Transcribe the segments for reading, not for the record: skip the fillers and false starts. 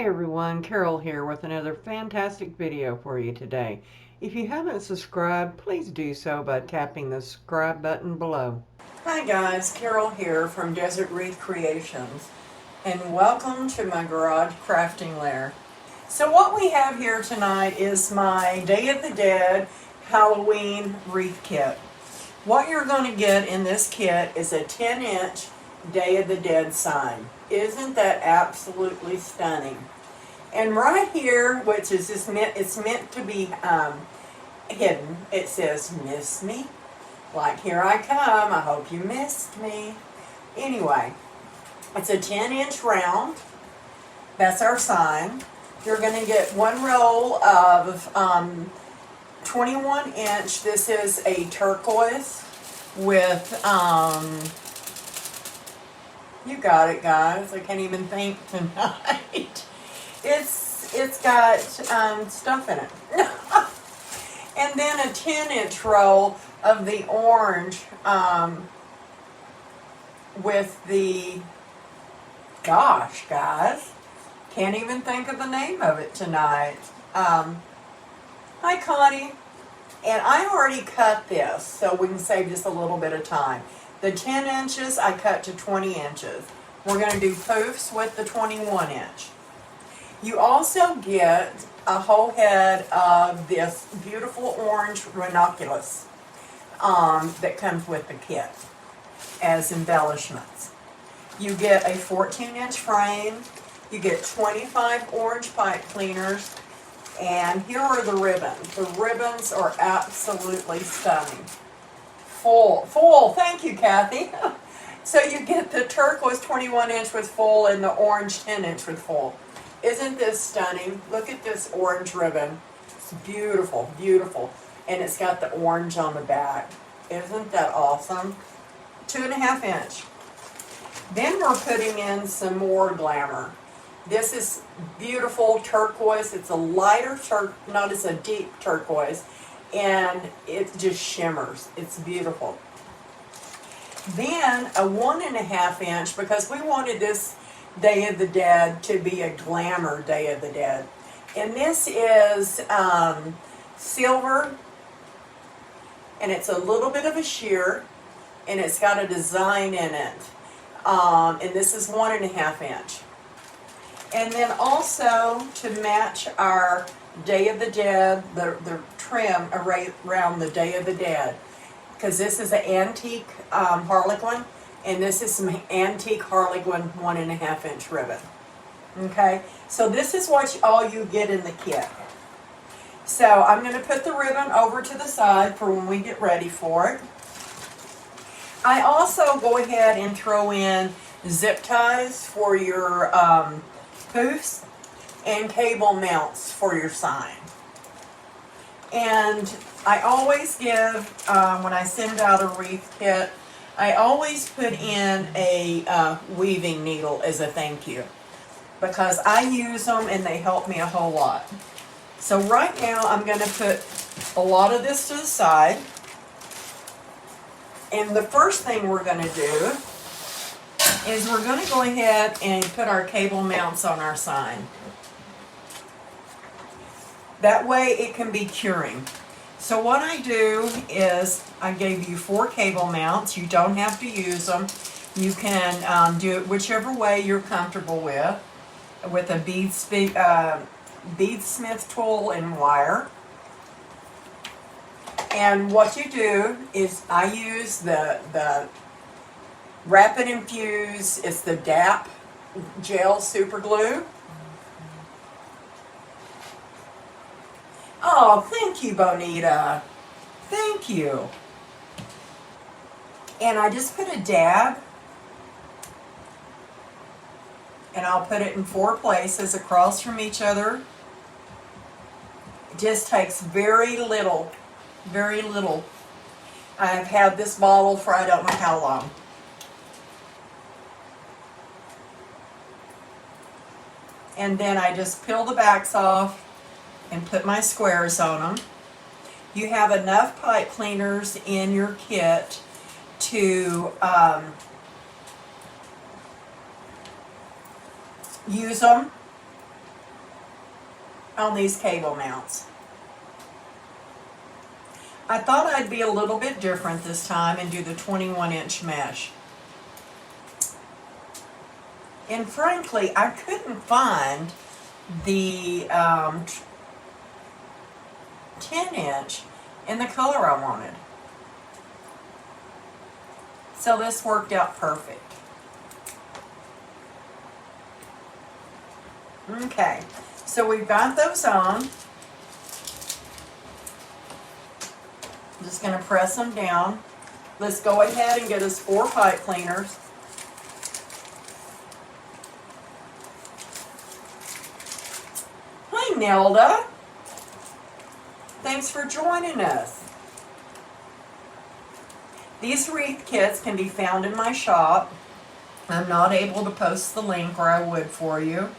everyone, Carol here with another fantastic video for you today. If you haven't subscribed, please do so by tapping the subscribe button below. Hi guys, Carol here from Desert Wreath Creations, and welcome to my garage crafting lair. So what we have here tonight is my Day of the Dead Halloween wreath kit. What you're going to get in this kit is a 10-inch Day of the Dead sign. Isn't that absolutely stunning? And right here, which is just it's meant to be hidden, it says, "Miss me? Like, here I come, I hope you missed me." Anyway, it's a 10-inch round. That's our sign. You're going to get one roll of 21-inch. This is a turquoise with, you got it, guys. I can't even think tonight. It's got stuff in it. And then a 10-inch roll of the orange with the, gosh, guys, can't even think of the name of it tonight. Hi, Connie. And I already cut this, so we can save just a little bit of time. The 10 inches I cut to 20 inches. We're going to do poofs with the 21-inch. You also get a whole head of this beautiful orange ranunculus that comes with the kit as embellishments. You get a 14-inch frame. You get 25 orange pipe cleaners. And here are the ribbons. The ribbons are absolutely stunning. Full, thank you, Kathy. So you get the turquoise 21-inch with full and the orange 10-inch with full. Isn't this stunning? Look at this orange ribbon. It's beautiful, beautiful. And it's got the orange on the back. Isn't that awesome? 2.5 inch. Then we're putting in some more glamour. This is beautiful turquoise. It's a lighter not as a deep turquoise. And it just shimmers. It's beautiful. Then a 1.5 inch, because we wanted this Day of the Dead to be a glamour Day of the Dead. And this is silver, and it's a little bit of a sheer, and it's got a design in it. And this is 1.5 inch. And then also to match our Day of the Dead, the trim around the Day of the Dead, because this is an antique harlequin, and this is some antique harlequin 1.5 inch ribbon. Okay, so this is what all you get in the kit. So I'm going to put the ribbon over to the side for when we get ready for it. I also go ahead and throw in zip ties for your poofs and cable mounts for your sign. And I always give, when I send out a wreath kit, I always put in a weaving needle as a thank you, because I use them and they help me a whole lot. So right now I'm going to put a lot of this to the side. And the first thing we're going to do is we're going to go ahead and put our cable mounts on our sign. That way it can be curing. So what I do is I gave you 4 cable mounts. You don't have to use them. You can do it whichever way you're comfortable with a beadsmith tool and wire. And what you do is I use the Rapid Infuse, it's the DAP gel super glue. Oh, thank you, Bonita. Thank you. And I just put a dab, and I'll put it in 4 places across from each other. It just takes very little, very little. I've had this bottle for I don't know how long. And then I just peel the backs off and put my squares on them. You have enough pipe cleaners in your kit to use them on these cable mounts. I thought I'd be a little bit different this time and do the 21-inch mesh. And frankly, I couldn't find the 10-inch in the color I wanted. So this worked out perfect. Okay, so we've got those on. I'm just going to press them down. Let's go ahead and get us 4 pipe cleaners. Hi, Nelda. Thanks for joining us. These wreath kits can be found in my shop. I'm not able to post the link, or I would for you.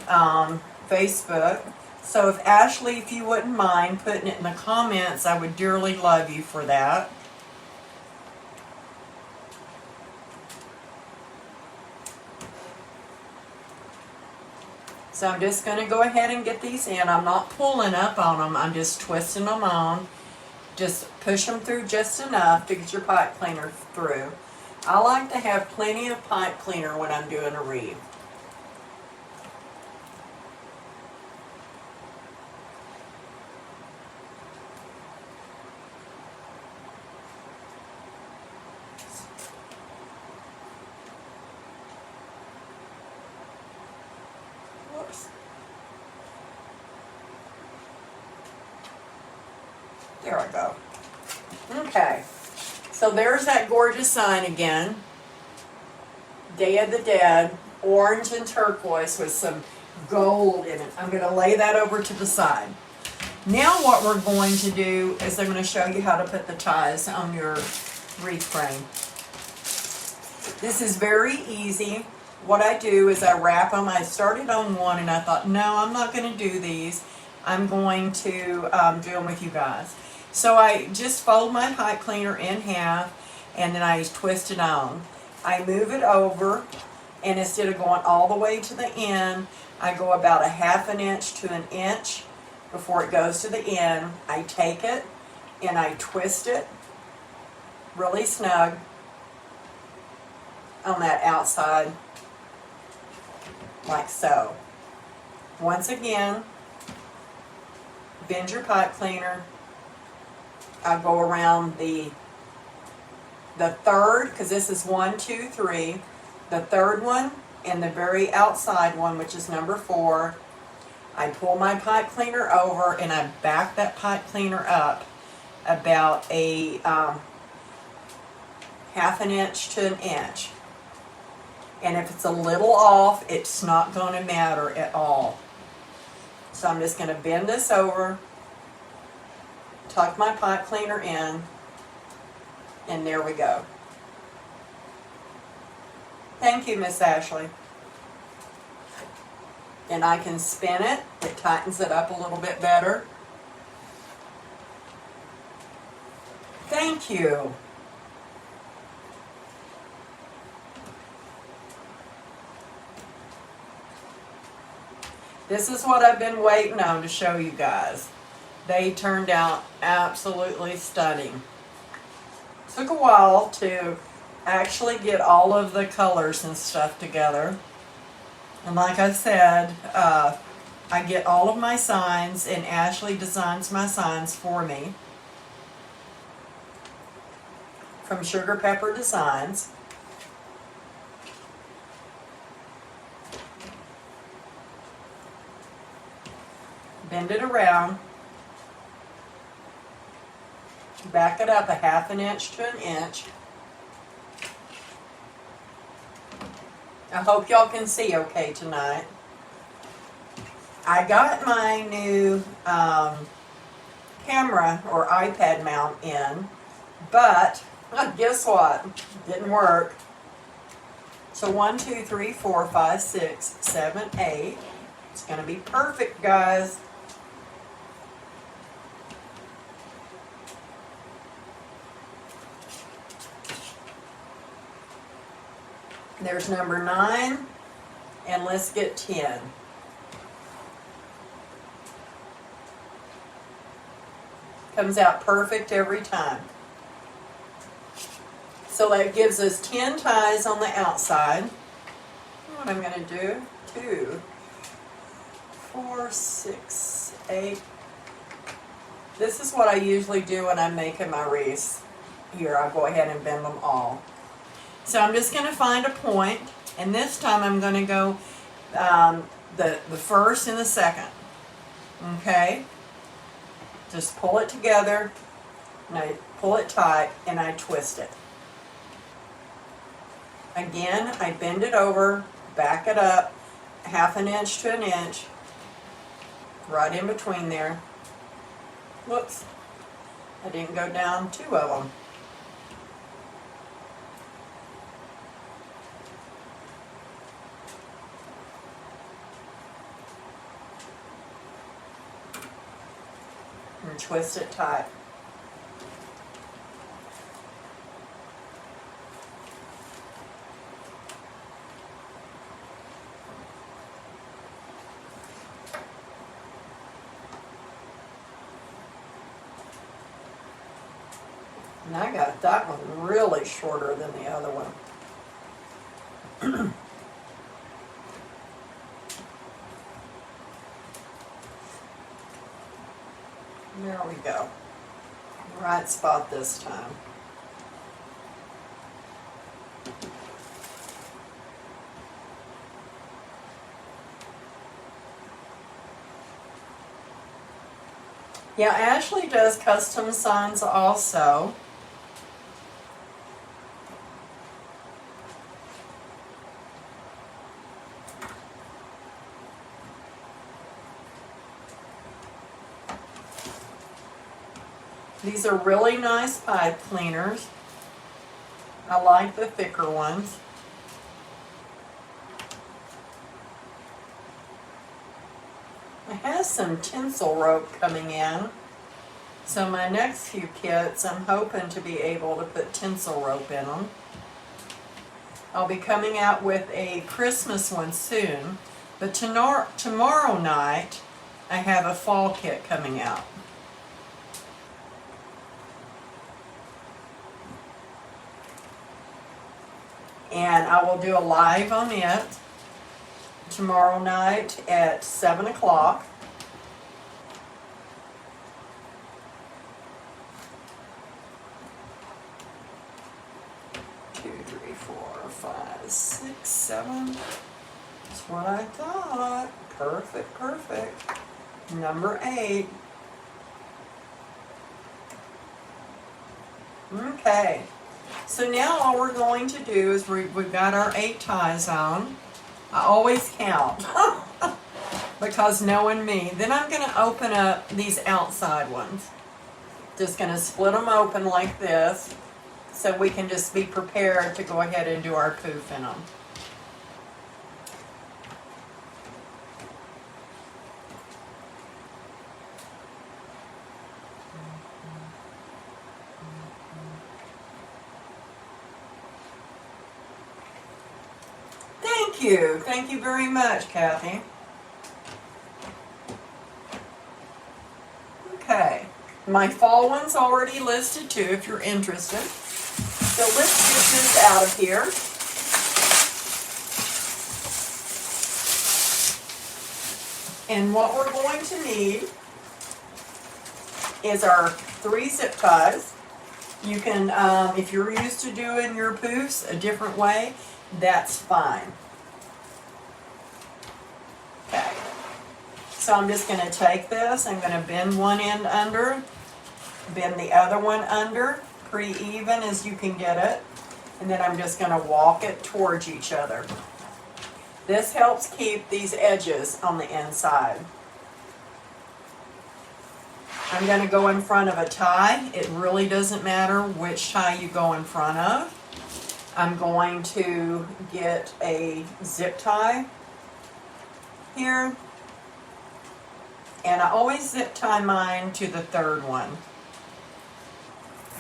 Facebook. So if Ashley, if you wouldn't mind putting it in the comments, I would dearly love you for that. So I'm just going to go ahead and get these in. I'm not pulling up on them. I'm just twisting them on. Just push them through just enough to get your pipe cleaner through. I like to have plenty of pipe cleaner when I'm doing a wreath. There I go. Okay, so there's that gorgeous sign again. Day of the Dead, orange and turquoise with some gold in it. I'm going to lay that over to the side. Now what we're going to do is I'm going to show you how to put the ties on your wreath frame. This is very easy. What I do is I wrap them. I started on one and I thought, no, I'm not going to do these. I'm going to do them with you guys. So I just fold my pipe cleaner in half and then I twist it on. I move it over, and instead of going all the way to the end, I go about a ½ an inch to an inch before it goes to the end. I take it and I twist it really snug on that outside, like so. Once again, bend your pipe cleaner. I go around the third, because this is 1, 2, 3, the third one and the very outside one, which is number 4. I pull my pipe cleaner over and I back that pipe cleaner up about a ½ an inch to an inch. And if it's a little off, it's not going to matter at all. So I'm just going to bend this over, tuck my pipe cleaner in, and there we go. Thank you, Miss Ashley. And I can spin it. It tightens it up a little bit better. Thank you. This is what I've been waiting on to show you guys. They turned out absolutely stunning. Took a while to actually get all of the colors and stuff together. And like I said, I get all of my signs and Ashley designs my signs for me from Sugar Pepper Designs. Bend it around. Back it up a ½ an inch to an inch. I hope y'all can see okay tonight. I got my new camera or iPad mount in, but guess what? Didn't work. So 1, 2, 3, 4, 5, 6, 7, 8. It's going to be perfect, guys. There's number 9, and let's get 10. Comes out perfect every time. So that gives us 10 ties on the outside. What I'm going to do, 2, 4, 6, 8. This is what I usually do when I'm making my wreaths. Here, I'll go ahead and bend them all. So I'm just going to find a point, and this time I'm going to go the first and the second. Okay? Just pull it together, and I pull it tight, and I twist it. Again, I bend it over, back it up, 1/2 inch to 1 inch, right in between there. Whoops, I didn't go down 2 of them. And twist it tight. And I got that one really shorter than the other one. There we go. Right spot this time. Yeah, Ashley does custom signs also. These are really nice pipe cleaners. I like the thicker ones. It has some tinsel rope coming in. So my next few kits, I'm hoping to be able to put tinsel rope in them. I'll be coming out with a Christmas one soon, but tomorrow night I have a fall kit coming out. And I will do a live on it tomorrow night at 7 o'clock. Two, three, 4, 5, 6, 7. That's what I thought. Perfect, perfect. Number 8. Okay. So now all we're going to do is we've got our 8 ties on. I always count because knowing me. Then I'm going to open up these outside ones. Just going to split them open like this so we can just be prepared to go ahead and do our poof in them. Thank you very much, Kathy. Okay, my fall one's already listed too if you're interested. So let's get this out of here. And what we're going to need is our 3 zip ties. You can, if you're used to doing your poofs a different way, that's fine. Okay, so I'm just going to take this, I'm going to bend one end under, bend the other one under, pretty even as you can get it, and then I'm just going to walk it towards each other. This helps keep these edges on the inside. I'm going to go in front of a tie. It really doesn't matter which tie you go in front of. I'm going to get a zip tie here, and I always zip tie mine to the 3rd one.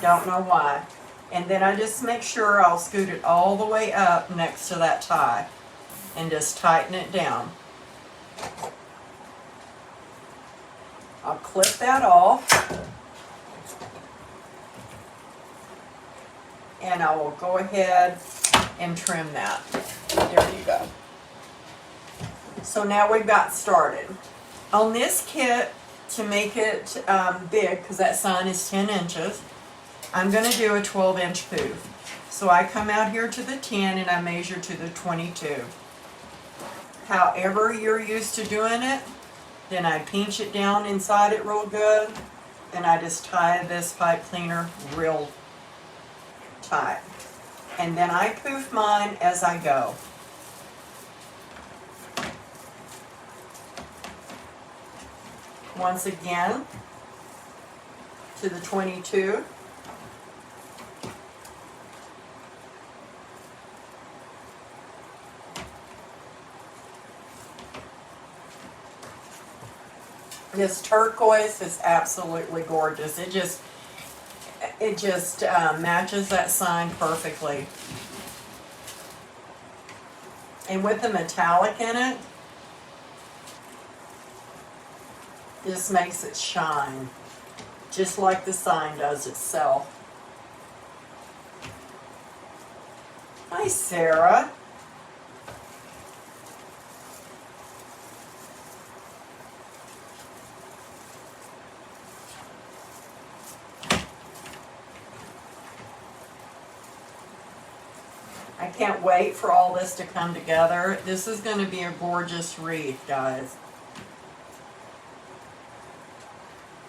Don't know why. And then I just make sure I'll scoot it all the way up next to that tie and just tighten it down. I'll clip that off. and I will go ahead and trim that. There you go. So now we've got started. On this kit, to make it big, because that sign is 10 inches, I'm going to do a 12-inch poof. So I come out here to the 10 and I measure to the 22. However you're used to doing it, then I pinch it down inside it real good, and I just tie this pipe cleaner real tight. And then I poof mine as I go. Once again, to the 22. This turquoise is absolutely gorgeous. It just matches that sign perfectly. And with the metallic in it, this makes it shine, just like the sign does itself. Hi, Sarah. I can't wait for all this to come together. This is going to be a gorgeous wreath, guys.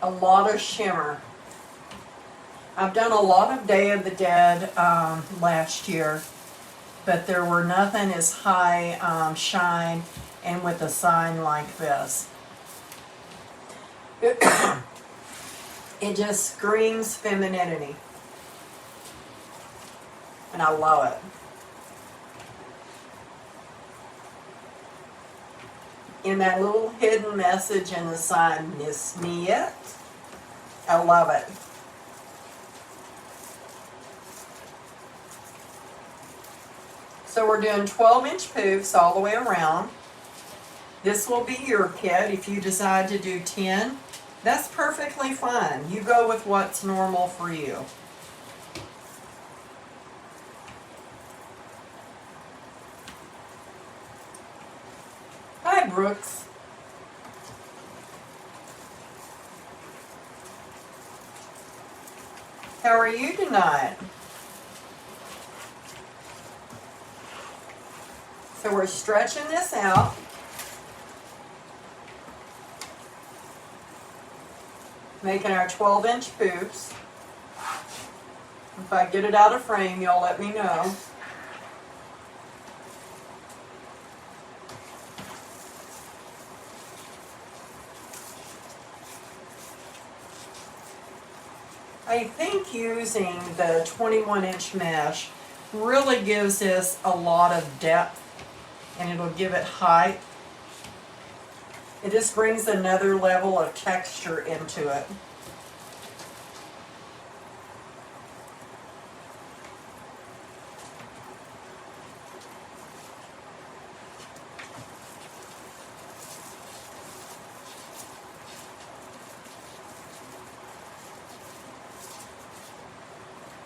A lot of shimmer. I've done a lot of Day of the Dead last year, but there were nothing as high shine and with a sign like this. It just screams femininity. And I love it. In that little hidden message in the sign, miss me yet? I love it. So we're doing 12-inch poofs all the way around. This will be your kit. If you decide to do 10, that's perfectly fine. You go with what's normal for you. Hi, Brooks. How are you tonight? So we're stretching this out. Making our 12-inch poofs. If I get it out of frame, y'all let me know. I think using the 21-inch mesh really gives this a lot of depth, and it'll give it height. It just brings another level of texture into it.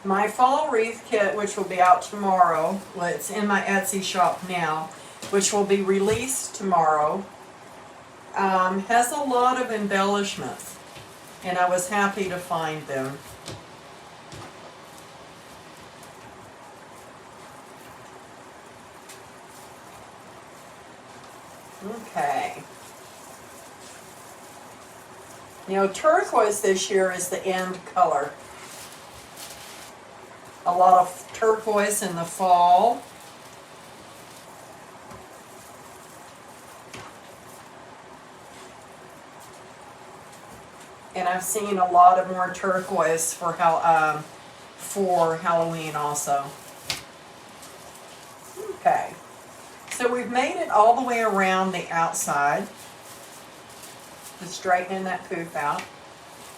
My fall wreath kit, which will be out tomorrow, well, it's in my Etsy shop now, which will be released tomorrow, has a lot of embellishments, and I was happy to find them. Okay. You know, turquoise this year is the end color. A lot of turquoise in the fall. And I've seen a lot of more turquoise for Halloween also. Okay. So we've made it all the way around the outside. Just straightening that poof out.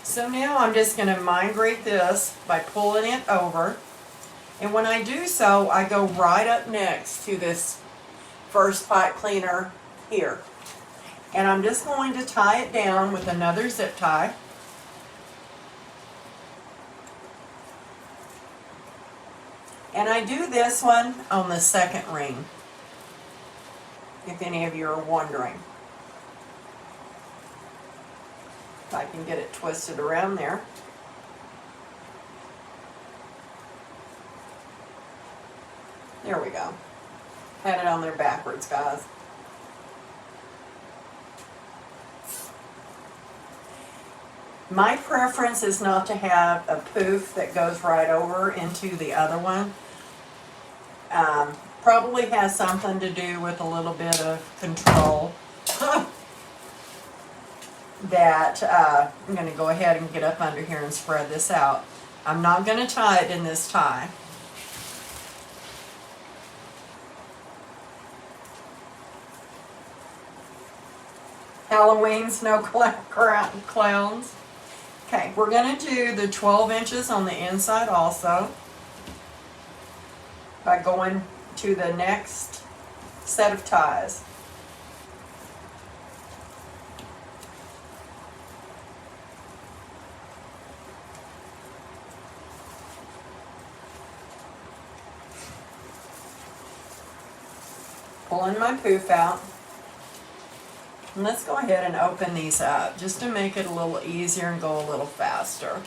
So now I'm just going to migrate this by pulling it over. And when I do so, I go right up next to this first pipe cleaner here. And I'm just going to tie it down with another zip tie. And I do this one on the second ring, if any of you are wondering. If I can get it twisted around there. There we go. Had it on there backwards, guys. My preference is not to have a poof that goes right over into the other one. Probably has something to do with a little bit of control. That I'm going to go ahead and get up under here and spread this out. I'm not going to tie it in this tie. Halloween snow clowns. Okay, we're going to do the 12 inches on the inside also by going to the next set of ties. Pulling my poof out. And let's go ahead and open these up just to make it a little easier and go a little faster.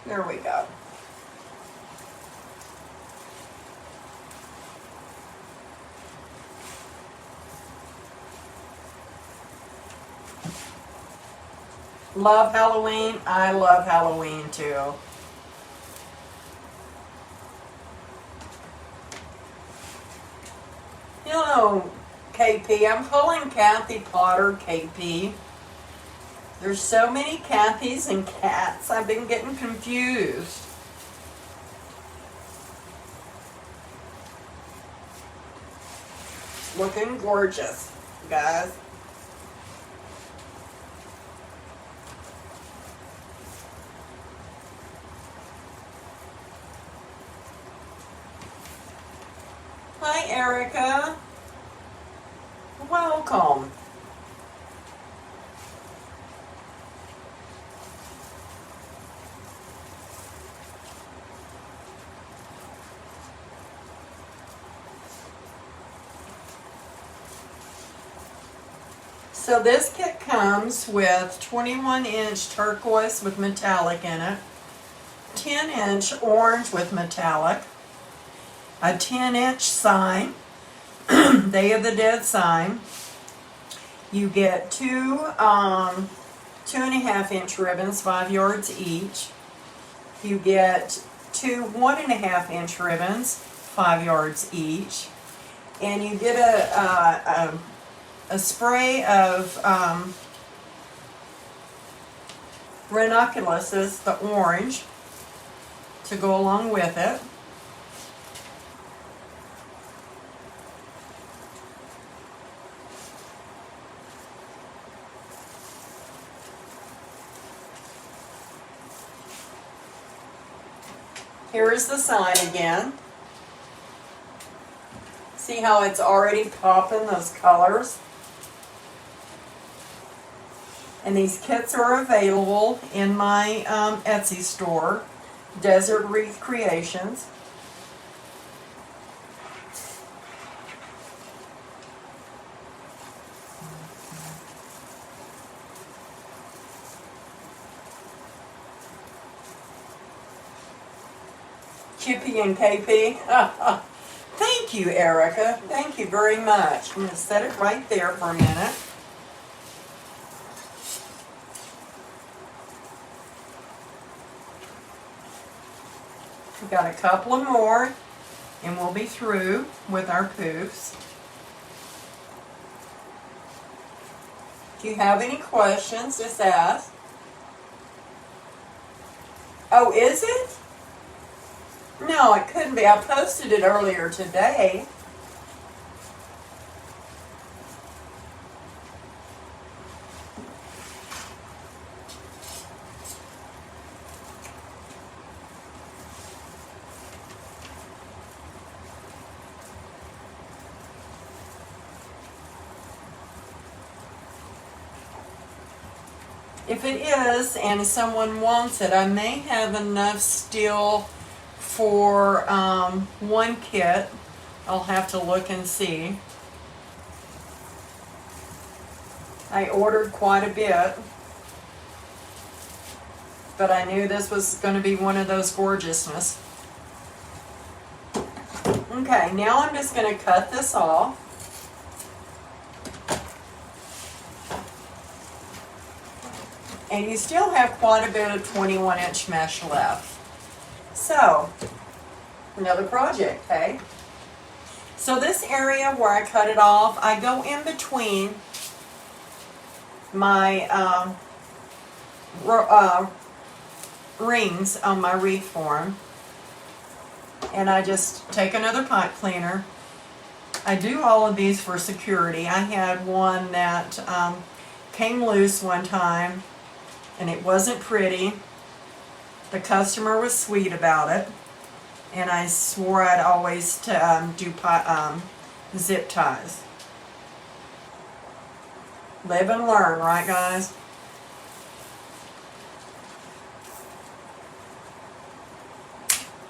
There we go. Love Halloween. I love Halloween too. You know, KP, I'm calling Kathy Potter KP. There's so many Kathys and cats, I've been getting confused. Looking gorgeous, guys. Hi, Erica. Welcome. So this kit comes with 21-inch turquoise with metallic in it, 10-inch orange with metallic, a 10-inch sign, Day of the Dead sign. You get two 2.5-inch ribbons, 5 yards each. You get two 1.5-inch ribbons, 5 yards each. And you get a spray of ranunculus, the orange, to go along with it. Here is the sign again. See how it's already popping those colors? And these kits are available in my Etsy store, Desert Wreath Creations. Chippy and KP. Thank you, Erica. Thank you very much. I'm going to set it right there for a minute. We've got a couple of more, and we'll be through with our poofs. If you have any questions, just ask. Oh, is it? No, it couldn't be. I posted it earlier today. If it is, and someone wants it, I may have enough still for one kit. I'll have to look and see. I ordered quite a bit, but I knew this was going to be one of those gorgeousness. Okay, now I'm just going to cut this off. And you still have quite a bit of 21-inch mesh left. So, another project, hey? So this area where I cut it off, I go in between my rings on my wreath form. And I just take another pipe cleaner. I do all of these for security. I had one that came loose one time, and it wasn't pretty. The customer was sweet about it, and I swore I'd always do zip ties. Live and learn, right guys?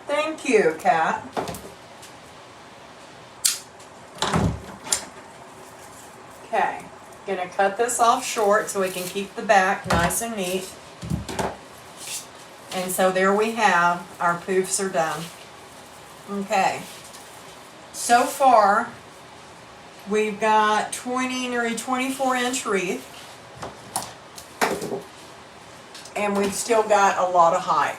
Thank you, Kat. Okay, gonna cut this off short so we can keep the back nice and neat. And so there we have, our poofs are done. Okay, so far we've got 24-inch wreath, and we've still got a lot of height.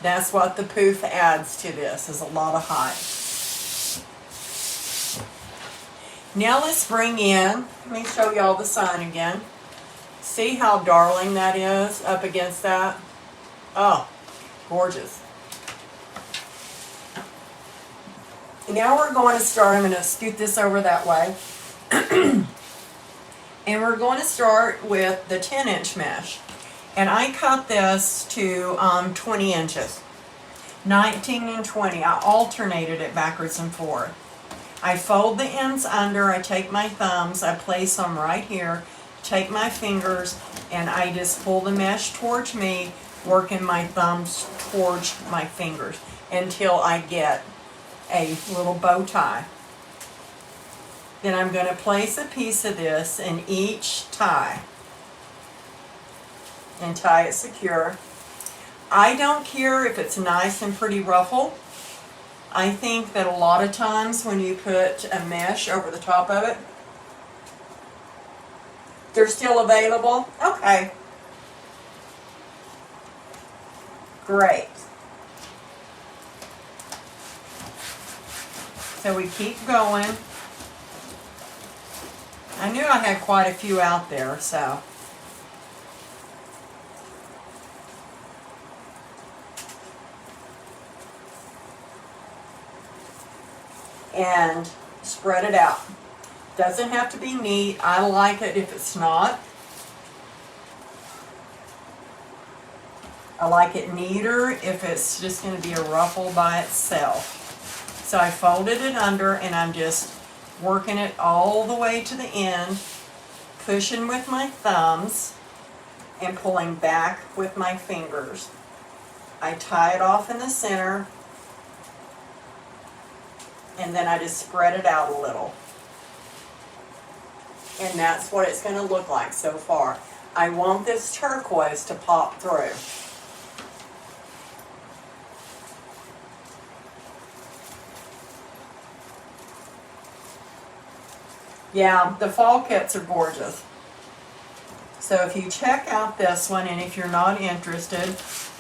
That's what the poof adds to this, is a lot of height. Now let's bring in, let me show y'all the sign again. See how darling that is up against that? Oh, gorgeous. Now we're going to start, I'm going to scoot this over that way. And we're going to start with the 10-inch mesh. And I cut this to 20 inches. 19 and 20. I alternated it backwards and forth. I fold the ends under, I take my thumbs, I place them right here, take my fingers, and I just pull the mesh towards me, working my thumbs towards my fingers until I get a little bow tie. Then I'm going to place a piece of this in each tie and tie it secure. I don't care if it's nice and pretty ruffled. I think that a lot of times when you put a mesh over the top of it, they're still available. Okay. Great. So we keep going. I knew I had quite a few out there, so. And spread it out. Doesn't have to be neat. I like it if it's not. I like it neater if it's just going to be a ruffle by itself. So I folded it under and I'm just working it all the way to the end, pushing with my thumbs and pulling back with my fingers. I tie it off in the center, and then I just spread it out a little. And that's what it's going to look like so far. I want this turquoise to pop through. Yeah, the fall kits are gorgeous. So if you check out this one, and if you're not interested,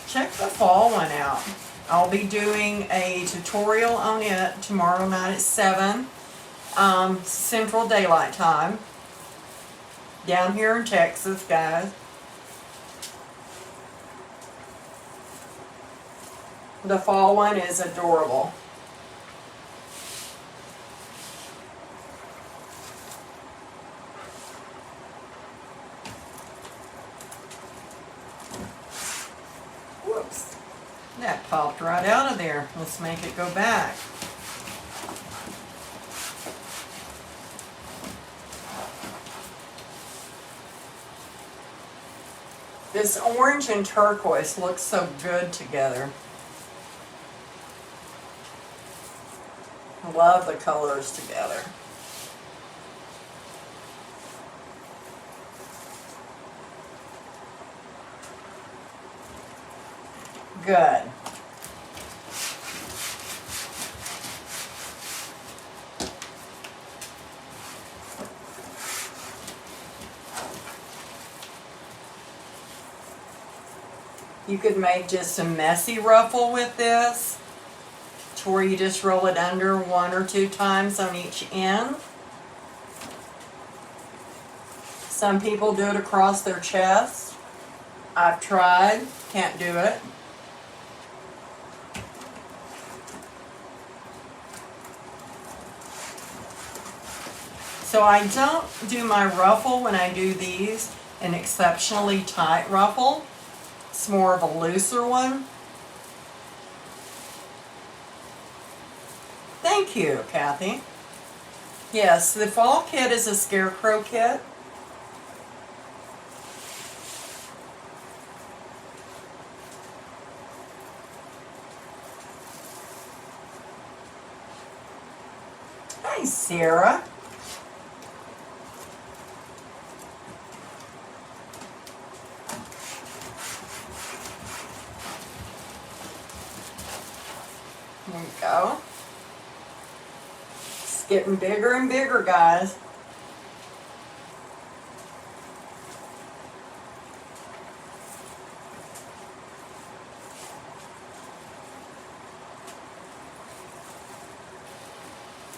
check the fall one out. I'll be doing a tutorial on it tomorrow night at 7 Central Daylight Time down here in Texas, guys. The fall one is adorable. Whoops. That popped right out of there. Let's make it go back. This orange and turquoise looks so good together. I love the colors together. Good. You could make just a messy ruffle with this, to where you just roll it under 1 or 2 times on each end. Some people do it across their chest. I've tried, can't do it. So I don't do my ruffle when I do these an exceptionally tight ruffle. It's more of a looser one. Thank you, Kathy. Yes, the fall kit is a scarecrow kit. Hi, Sarah. There you go. It's getting bigger and bigger, guys.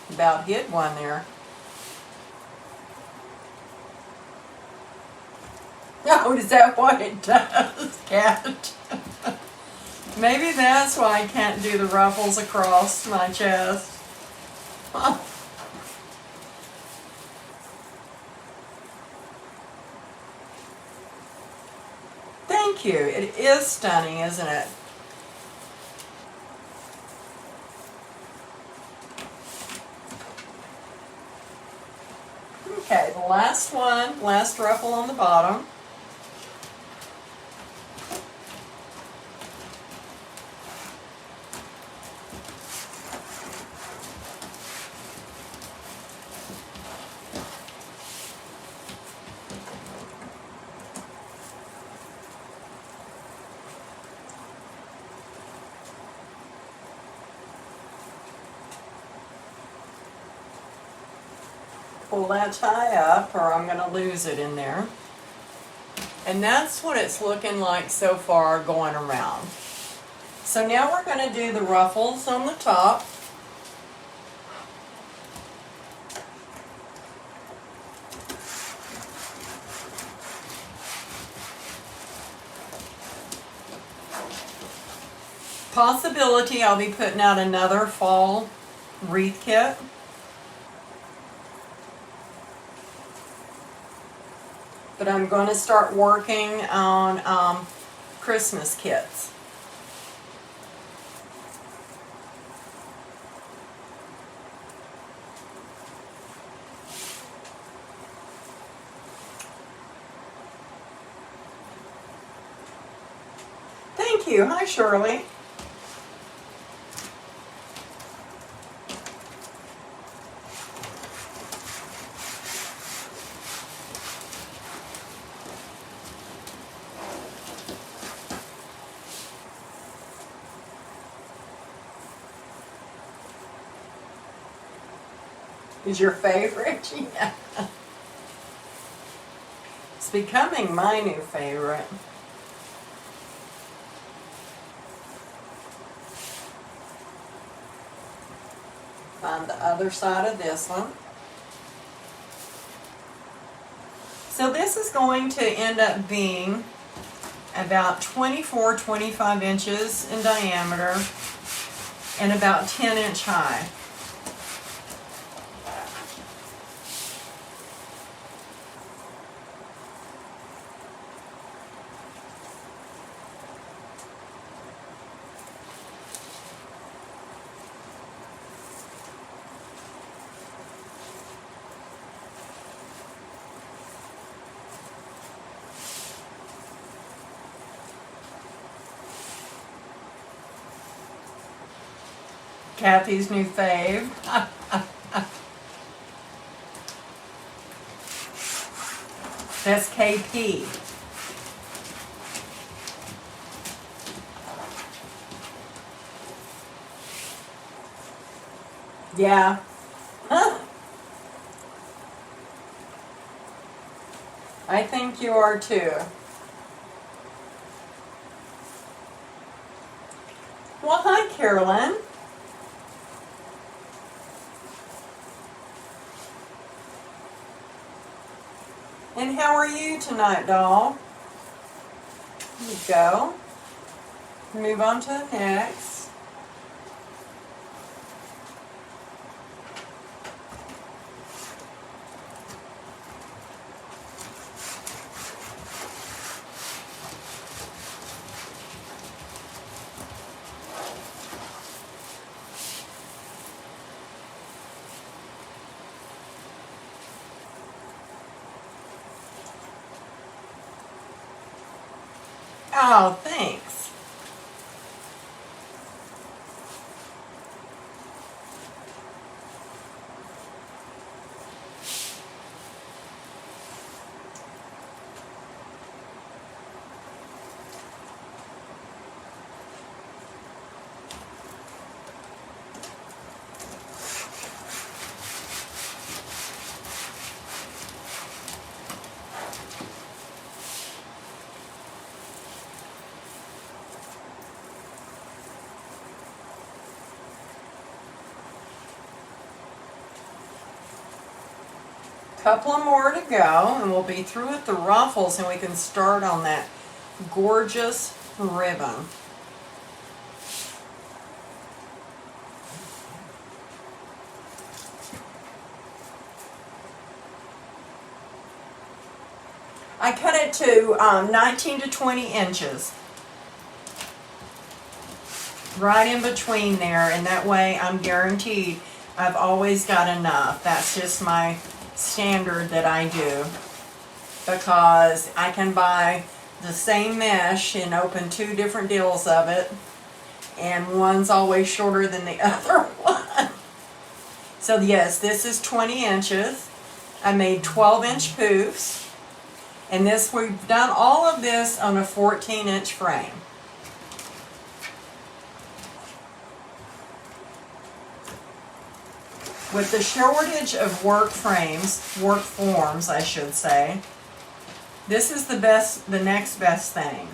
About hit one there. Oh, is that what it does, Cat? Maybe that's why I can't do the ruffles across my chest. Huh. Thank you. It is stunning, isn't it? Okay, the last one, last ruffle on the bottom. Pull that tie up or I'm going to lose it in there. And that's what it's looking like so far going around. So now we're going to do the ruffles on the top. Possibility I'll be putting out another fall wreath kit. But I'm going to start working on Christmas kits. Thank you. Hi, Shirley. Is your favorite? Yeah. It's becoming my new favorite. Find the other side of this one. So this is going to end up being about 24-25 inches in diameter and about 10-inch high. Kathy's new fave. That's KP. Yeah. I think you are too. Well, hi, Carolyn. And how are you tonight, doll? Here we go. Move on to the next. Oh, thanks. Couple more to go, and we'll be through with the ruffles, and we can start on that gorgeous ribbon. I cut it to 19 to 20 inches. Right in between there, and that way I'm guaranteed I've always got enough. That's just my standard that I do, because I can buy the same mesh and open 2 different deals of it, and one's always shorter than the other one. So yes, this is 20 inches. I made 12-inch poofs, and this, we've done all of this on a 14-inch frame. With the shortage of work forms, I should say, this is the next best thing.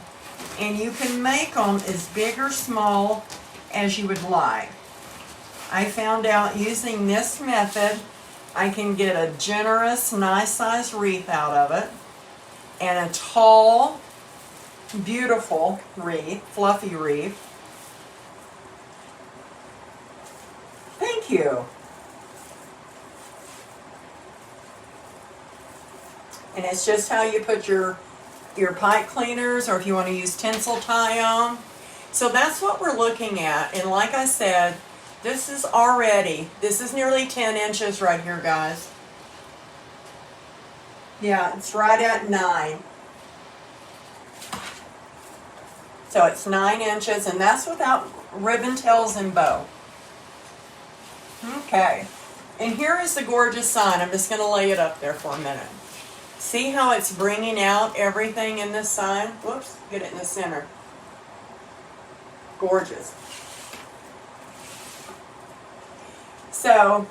And you can make them as big or small as you would like. I found out using this method, I can get a generous, nice size wreath out of it, and a tall, beautiful wreath, fluffy wreath. Thank you. And it's just how you put your pipe cleaners, or if you want to use tinsel tie on. So that's what we're looking at. And like I said, this is nearly 10 inches right here, guys. Yeah, it's right at 9. So it's 9 inches, and that's without ribbon tails and bow. Okay. And here is the gorgeous sign. I'm just going to lay it up there for a minute. See how it's bringing out everything in this sign? Whoops, get it in the center. Gorgeous. So,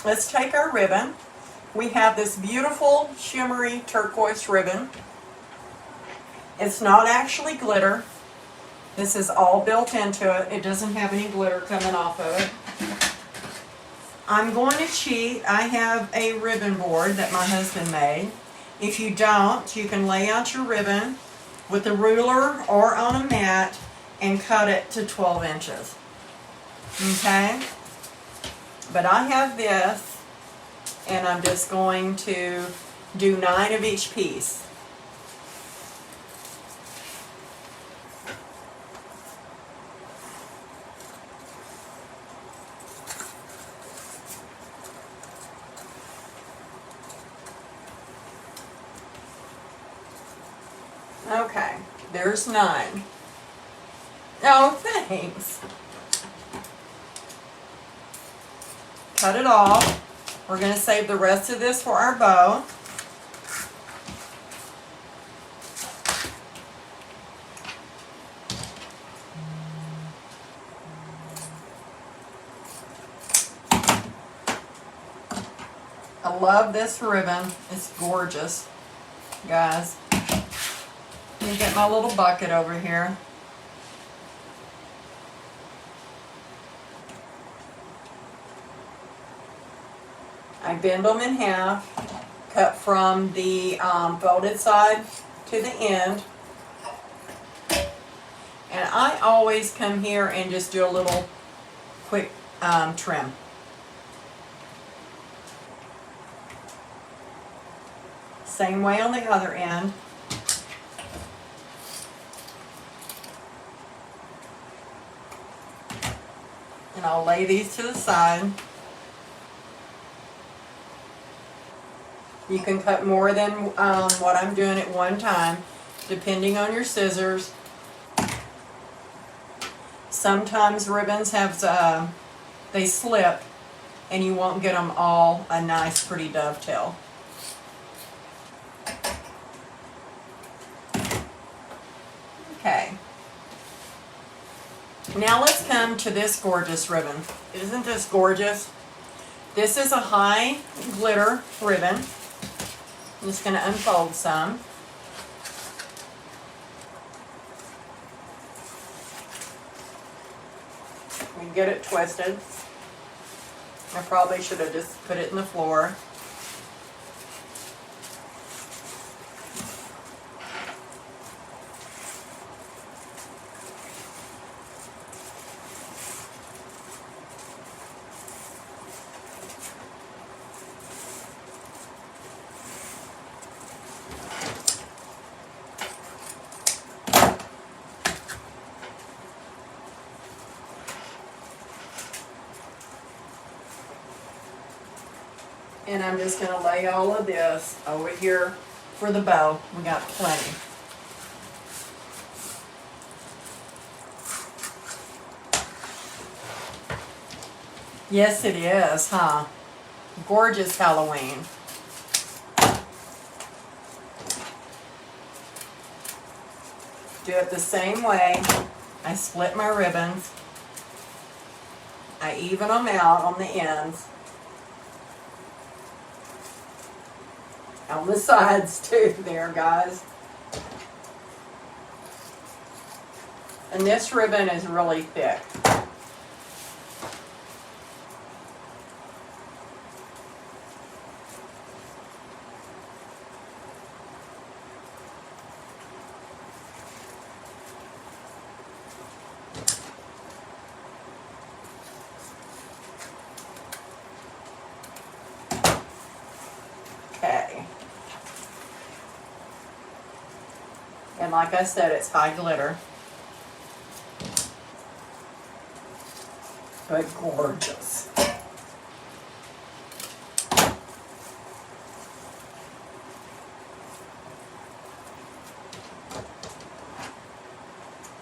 let's take our ribbon. We have this beautiful shimmery turquoise ribbon. It's not actually glitter. This is all built into it. It doesn't have any glitter coming off of it. I'm going to cheat. I have a ribbon board that my husband made. If you don't, you can lay out your ribbon with a ruler or on a mat and cut it to 12 inches. Okay? But I have this, and I'm just going to do 9 of each piece. Okay, there's 9. Oh, thanks. cut it off. We're going to save the rest of this for our bow. I love this ribbon. It's gorgeous, guys. Let me get my little bucket over here. I bend them in half, cut from the folded side to the end. And I always come here and just do a little quick trim. Same way on the other end. And I'll lay these to the side. You can cut more than what I'm doing at one time, depending on your scissors. Sometimes ribbons have, they slip, and you won't get them all a nice pretty dovetail. Okay. Now let's come to this gorgeous ribbon. Isn't this gorgeous? This is a high glitter ribbon. I'm just going to unfold some. You get it twisted. I probably should have just put it in the floor. And I'm just going to lay all of this over here for the bow. We got plenty. Yes, it is, huh? Gorgeous Halloween. Do it the same way. I split my ribbons. I even them out on the ends. On the sides too there, guys. And this ribbon is really thick. Okay. And like I said, it's high glitter. But gorgeous.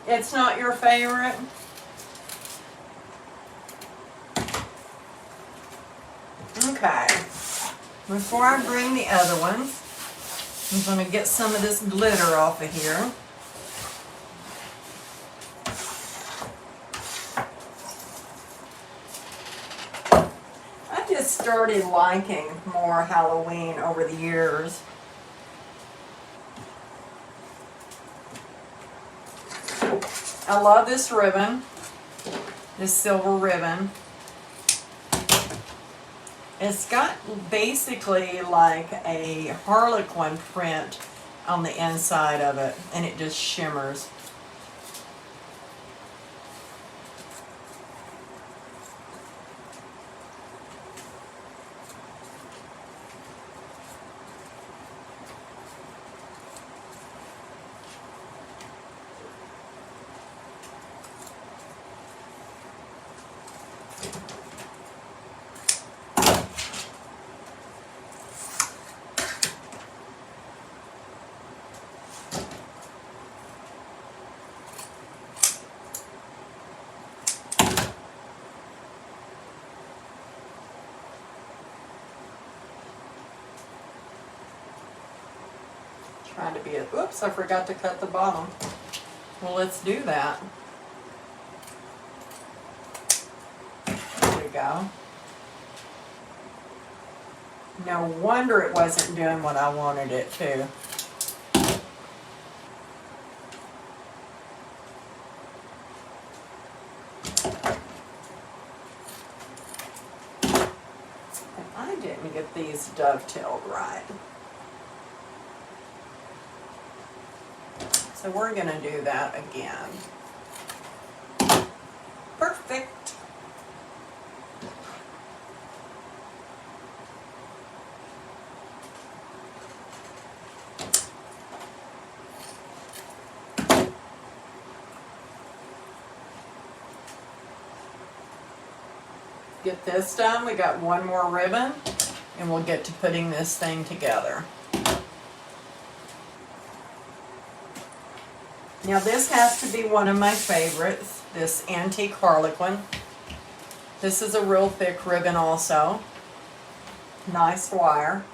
It's not your favorite? Okay. Before I bring the other ones, I'm going to get some of this glitter off of here. I just started liking more Halloween over the years. I love this ribbon, this silver ribbon. It's got basically like a harlequin print on the inside of it, and it just shimmers. Trying to be a, oops, I forgot to cut the bottom. Well, let's do that. There we go. No wonder it wasn't doing what I wanted it to. And I didn't get these dovetailed right. So we're going to do that again. Perfect. Get this done. We got one more ribbon and we'll get to putting this thing together. Now this has to be one of my favorites, this antique harlequin. This is a real thick ribbon also. Nice wire.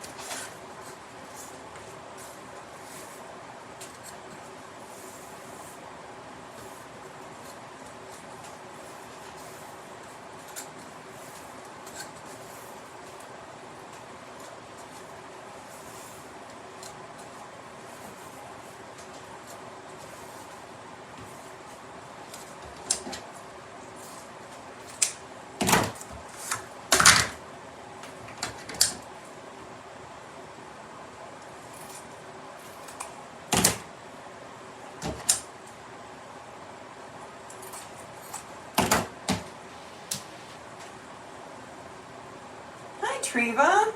Treva,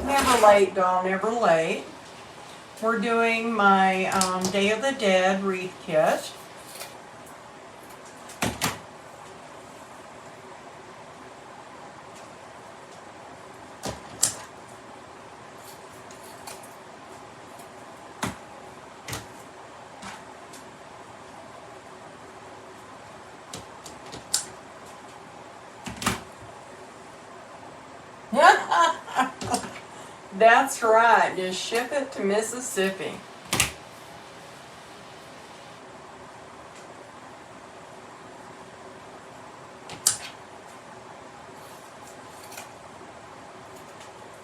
never late, doll, never late. We're doing my Day of the Dead Wreath Kit. That's right, just ship it to Mississippi.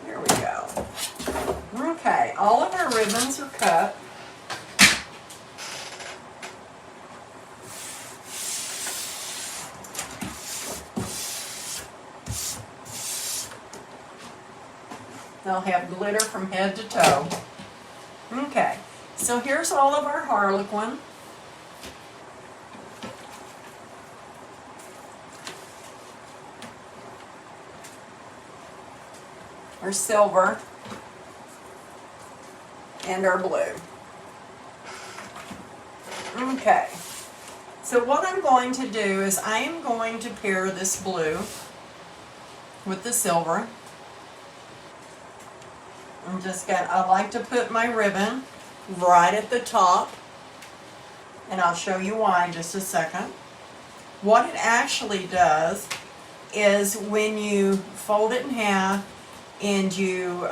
There we go. Okay, all of our ribbons are cut. They'll have glitter from head to toe. Okay, so here's all of our harlequin. Our silver and our blue. Okay, so what I'm going to do is I am going to pair this blue with the silver. I like to put my ribbon right at the top, and I'll show you why in just a second. What it actually does is when you fold it in half and you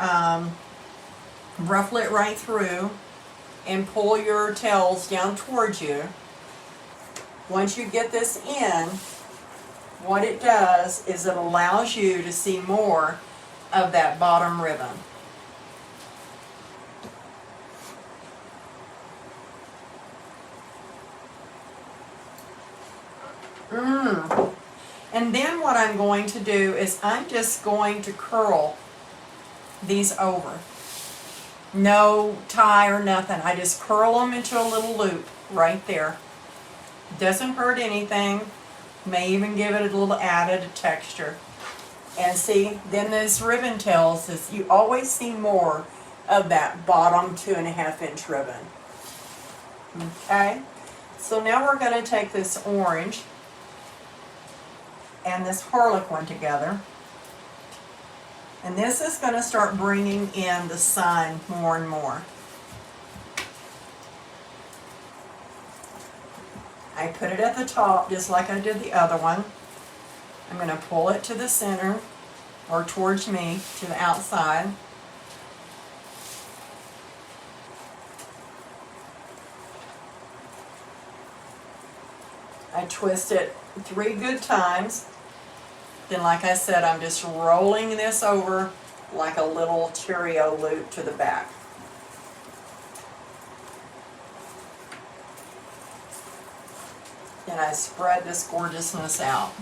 ruffle it right through and pull your tails down towards you, once you get this in, what it does is it allows you to see more of that bottom ribbon. And then what I'm going to do is I'm just going to curl these over. No tie or nothing. I just curl them into a little loop right there. Doesn't hurt anything. May even give it a little added texture. And see, then those ribbon tails, you always see more of that bottom 2.5 inch ribbon. Okay, so now we're going to take this orange and this harlequin together, and this is going to start bringing in the sun more and more. I put it at the top just like I did the other one. I'm going to pull it to the center or towards me to the outside. I twist it 3 good times. Then, like I said, I'm just rolling this over like a little Cheerio loop to the back. Then I spread this gorgeousness out.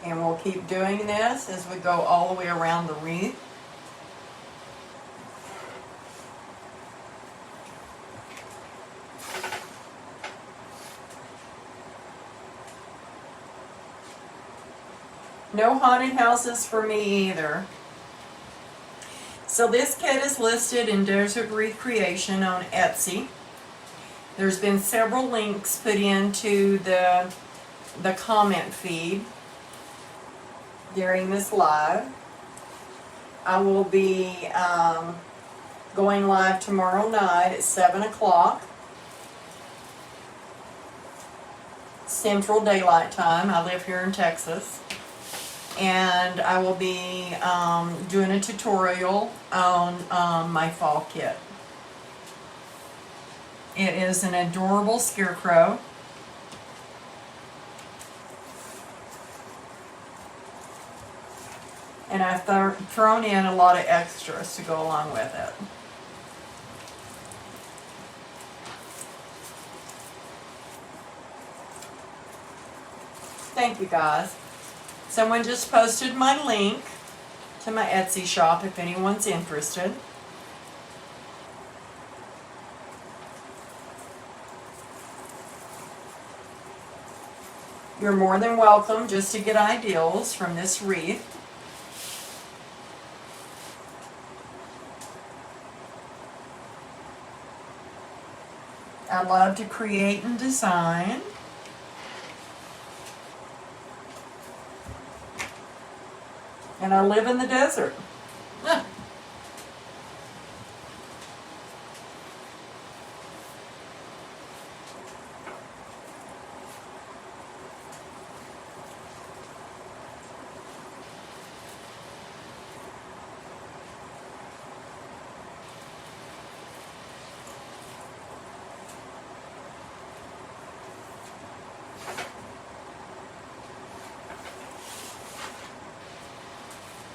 And we'll keep doing this as we go all the way around the wreath. No haunted houses for me either. So this kit is listed in Desert Wreath Creation on Etsy. There's been several links put into the comment feed during this live. I will be going live tomorrow night at 7 o'clock Central Daylight Time. I live here in Texas. And I will be doing a tutorial on my fall kit. It is an adorable scarecrow. And I've thrown in a lot of extras to go along with it. Thank you guys. Someone just posted my link to my Etsy shop if anyone's interested. You're more than welcome just to get ideals from this wreath. I love to create and design. And I live in the desert.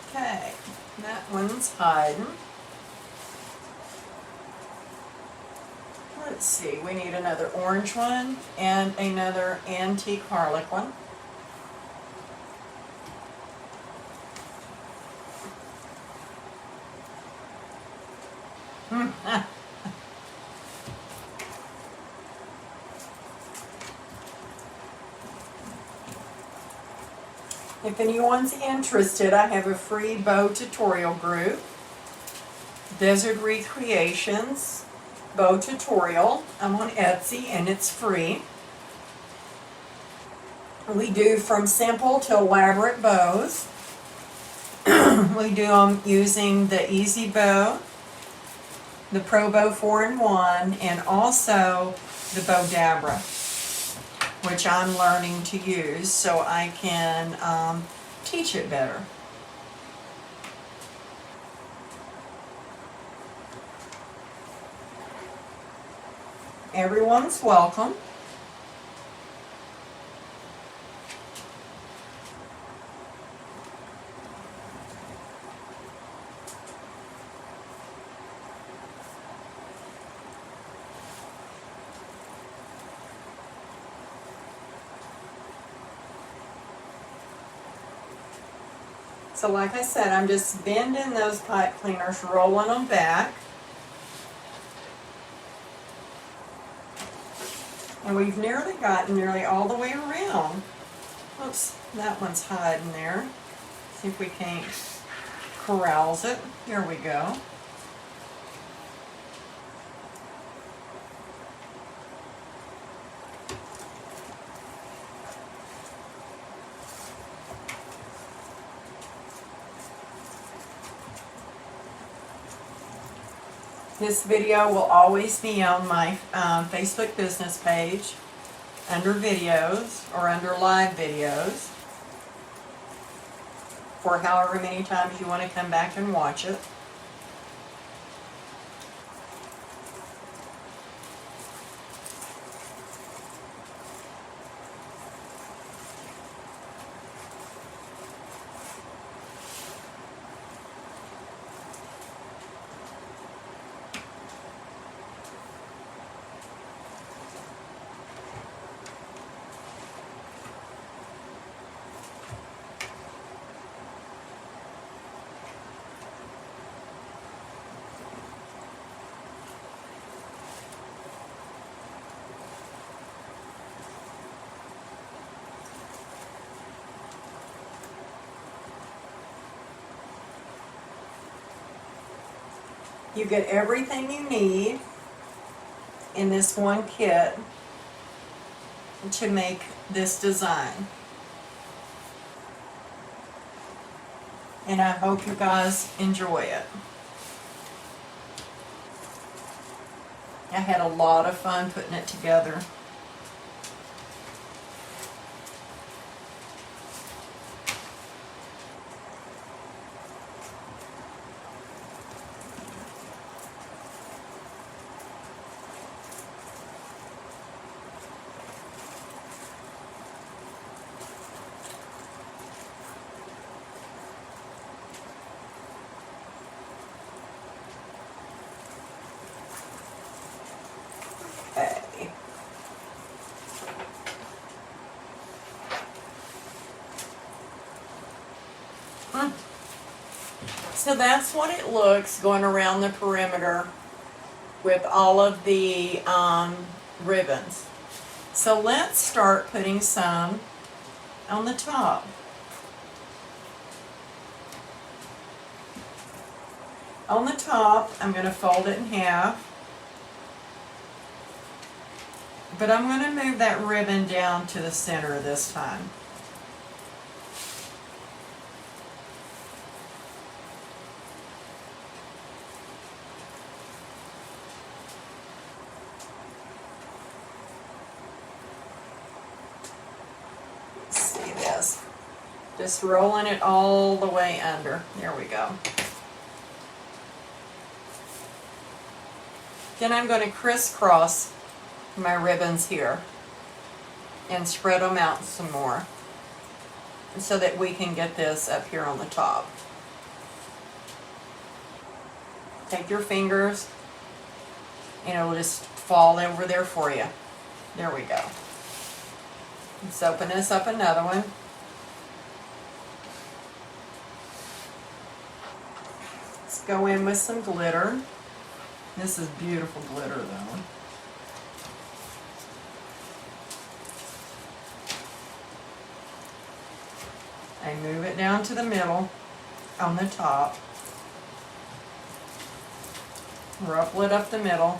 Okay, that one's hiding. Let's see, we need another orange one and another antique harlequin one. If anyone's interested, I have a free bow tutorial group, Desert Wreath Creations bow tutorial. I'm on Etsy and it's free. We do from simple to elaborate bows. We do them using the Easy Bow, the Pro Bow 4-in-1, and also the Bow Dabra, which I'm learning to use so I can teach it better. Everyone's welcome. So like I said, I'm just bending those pipe cleaners, rolling them back. And we've nearly gotten all the way around. Oops, that one's hiding there. See if we can't corrals it. Here we go. This video will always be on my Facebook business page under videos or under live videos for however many times you want to come back and watch it. You get everything you need in this one kit to make this design. And I hope you guys enjoy it. I had a lot of fun putting it together. Okay. So that's what it looks going around the perimeter with all of the ribbons. So let's start putting some on the top. On the top, I'm going to fold it in half. But I'm going to move that ribbon down to the center this time. Let's see this. Just rolling it all the way under. There we go. Then I'm going to crisscross my ribbons here and spread them out some more so that we can get this up here on the top. Take your fingers and it'll just fall over there for you. There we go. Let's open this up another one. Let's go in with some glitter. This is beautiful glitter though. I move it down to the middle on the top. Ruffle it up the middle.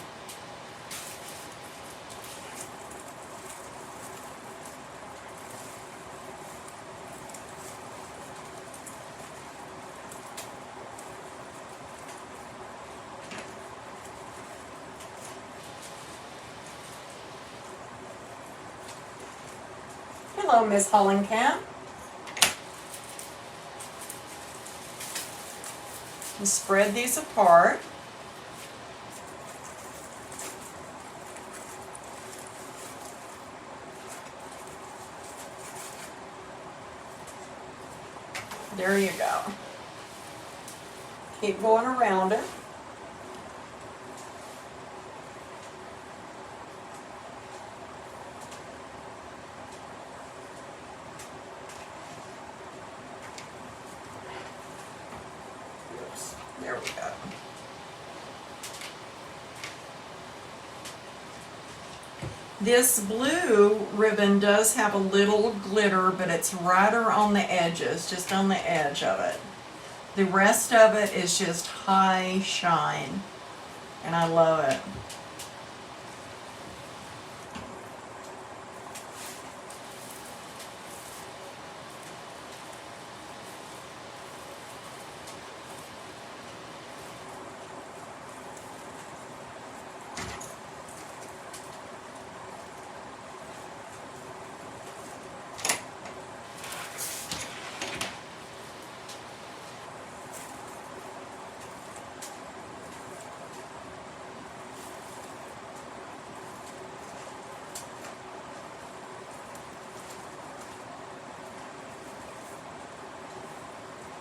Hello, Miss Hollenkamp. And spread these apart. There you go. Keep going around it. There we go. This blue ribbon does have a little glitter, but it's right on the edges, just on the edge of it. The rest of it is just high shine, and I love it.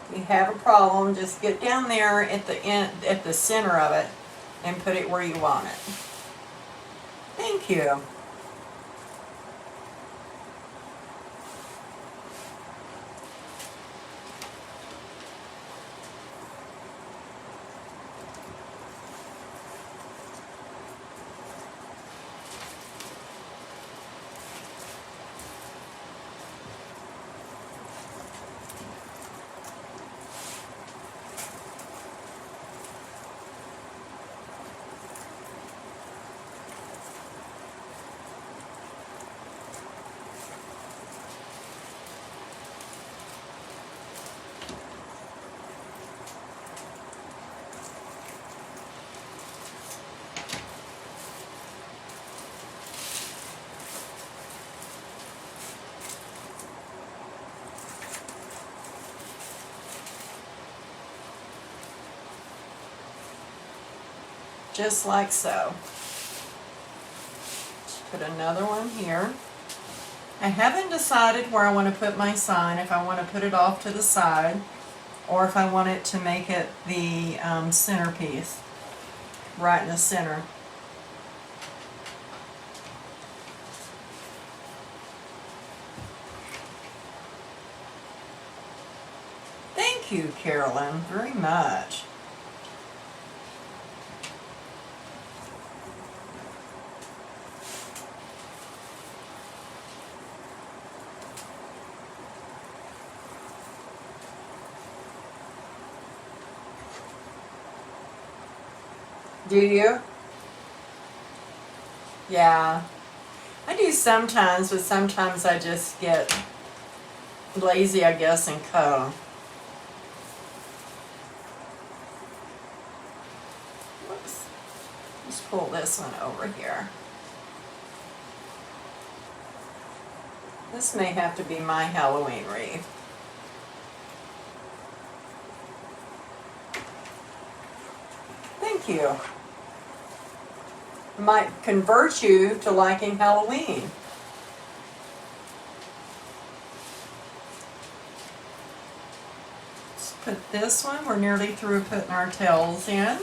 If you have a problem, just get down there at the end, at the center of it, and put it where you want it. Thank you. just like so. Just put another one here. I haven't decided where I want to put my sign, if I want to put it off to the side or if I want it to make it the centerpiece, right in the center. Thank you, Carolyn, very much. Do you? Yeah. I do sometimes, but sometimes I just get lazy, I guess, and cut them. Whoops. Just pull this one over here. This may have to be my Halloween wreath. Thank you. Might convert you to liking Halloween. Let's put this one, we're nearly through putting our tails in.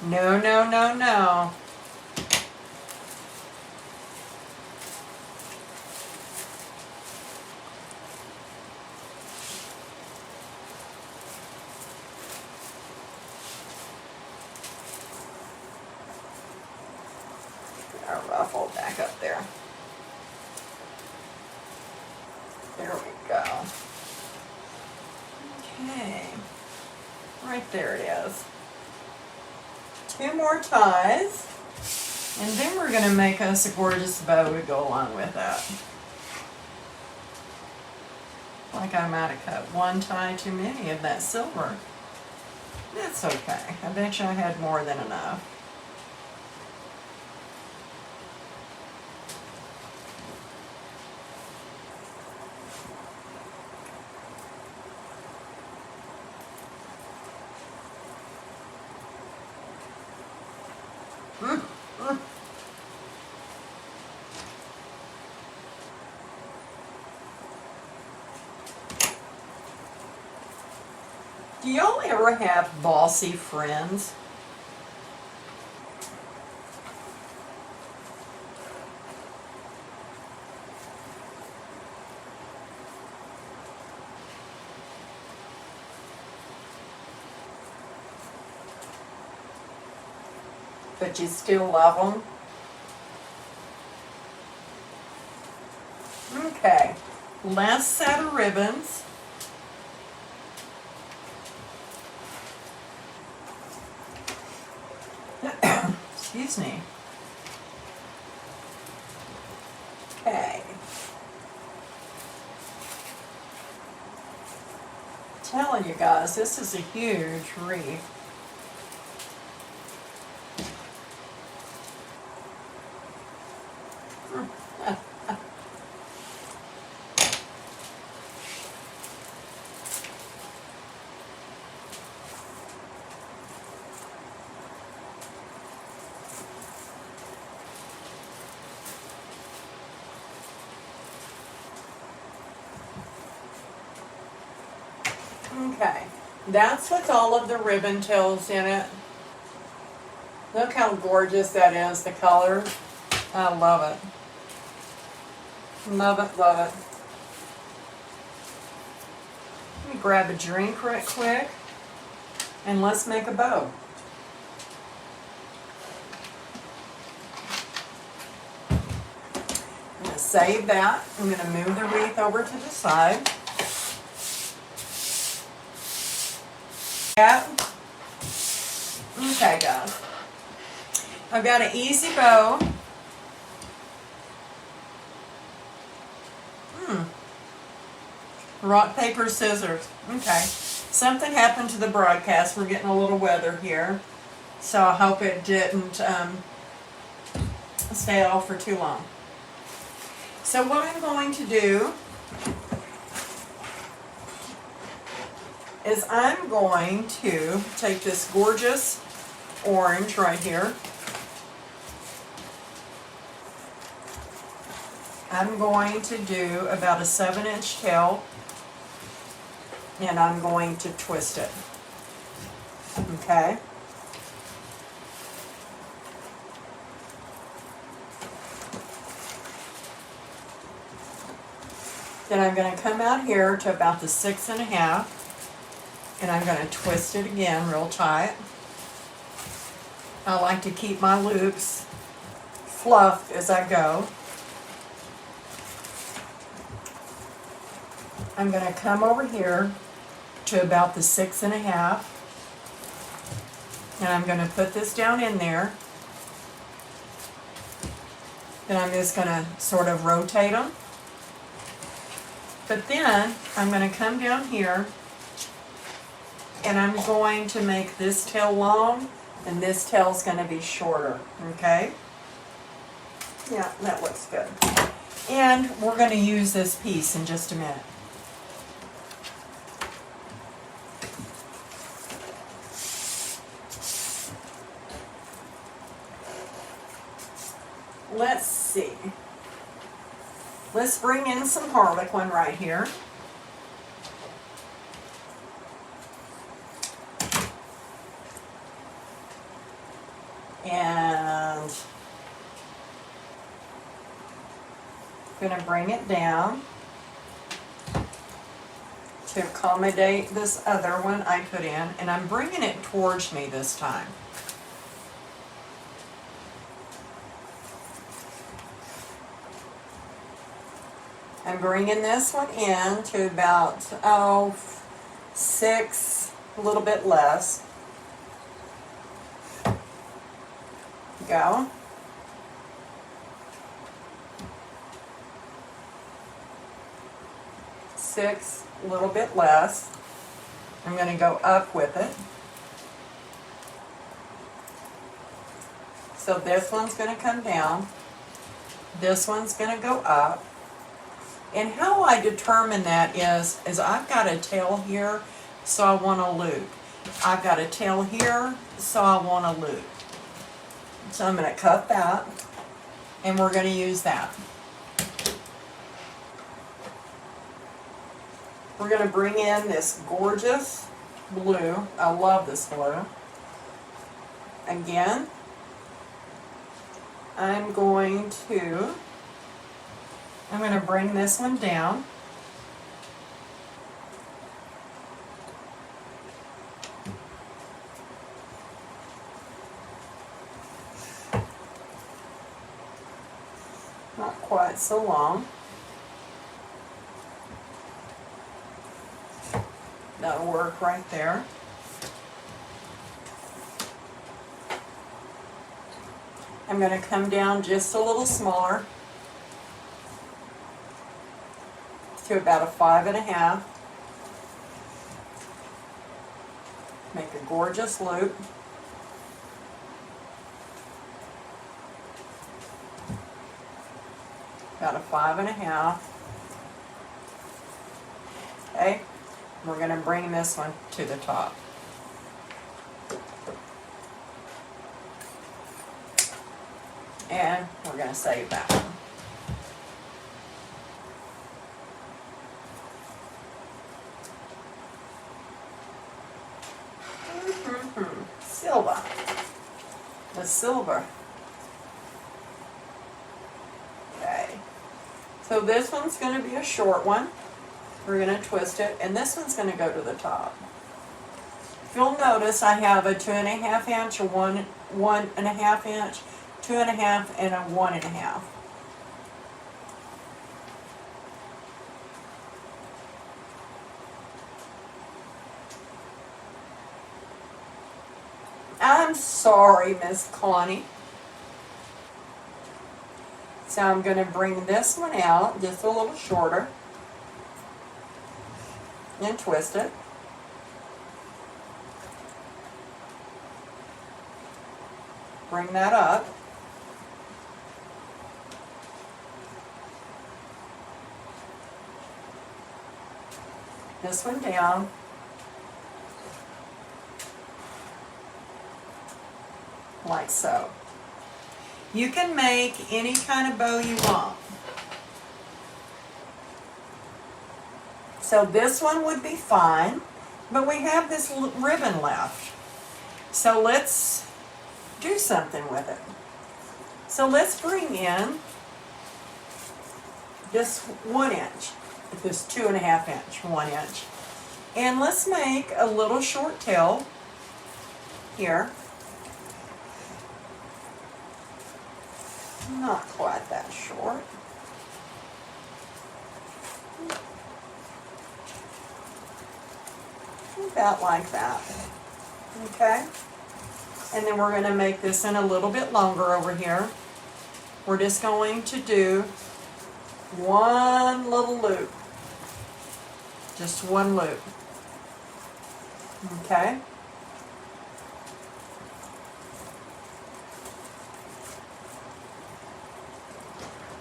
No, no, no, no. Our ruffle back up there. There we go. Okay. Right there it is. 2 more ties, and then we're going to make us a gorgeous bow to go along with that. Like I might have cut 1 tie too many of that silver. That's okay. I bet you I had more than enough. Do y'all ever have bossy friends? But you still love them? Okay, last set of ribbons. Excuse me. Okay. Telling you guys, this is a huge wreath. Okay, that's with all of the ribbon tails in it. Look how gorgeous that is, the color. I love it. Love it, love it. Let me grab a drink right quick and let's make a bow. I'm going to save that. I'm going to move the wreath over to the side. Yeah. Okay, guys. I've got an easy bow. Rock, paper, scissors. Okay. Something happened to the broadcast. We're getting a little weather here. So I hope it didn't stay off for too long. So what I'm going to do is I'm going to take this gorgeous orange right here. I'm going to do about a 7-inch tail, and I'm going to twist it. Okay? Then I'm going to come out here to about the 6.5, and I'm going to twist it again real tight. I like to keep my loops fluffed as I go. I'm going to come over here to about the 6.5, and I'm going to put this down in there. Then I'm just going to sort of rotate them. But then I'm going to come down here, and I'm going to make this tail long, and this tail is going to be shorter. Okay? Yeah, that looks good. And we're going to use this piece in just a minute. Let's see. Let's bring in some Harlequin right here. And I'm going to bring it down to accommodate this other one I put in, and I'm bringing it towards me this time. I'm bringing this one in to about, 6, a little bit less. Go. Six, a little bit less. I'm going to go up with it. So this one's going to come down. This one's going to go up. And how I determine that is I've got a tail here, so I want a loop. I've got a tail here, so I want a loop. So I'm going to cut that, and we're going to use that. We're going to bring in this gorgeous blue. I love this blue. Again, I'm going to bring this one down. Not quite so long. That'll work right there. I'm going to come down just a little smaller to about a 5.5. Make a gorgeous loop. About a 5.5. Okay, we're going to bring this one to the top. And we're going to save that one. Silver. The silver. Okay. So this one's going to be a short one. We're going to twist it, and this one's going to go to the top. If you'll notice, I have a 2.5 inch, a 1.5 inch, 2.5, and a 1.5. I'm sorry, Miss Connie. So I'm going to bring this one out just a little shorter. and twist it. Bring that up. This one down. Like so. You can make any kind of bow you want. So this one would be fine, but we have this ribbon left. So let's do something with it. So let's bring in this 1 inch, this 2.5 inch, 1 inch. And let's make a little short tail here. Not quite that short. About like that. Okay? And then we're going to make this in a little bit longer over here. We're just going to do one little loop. Just one loop. Okay?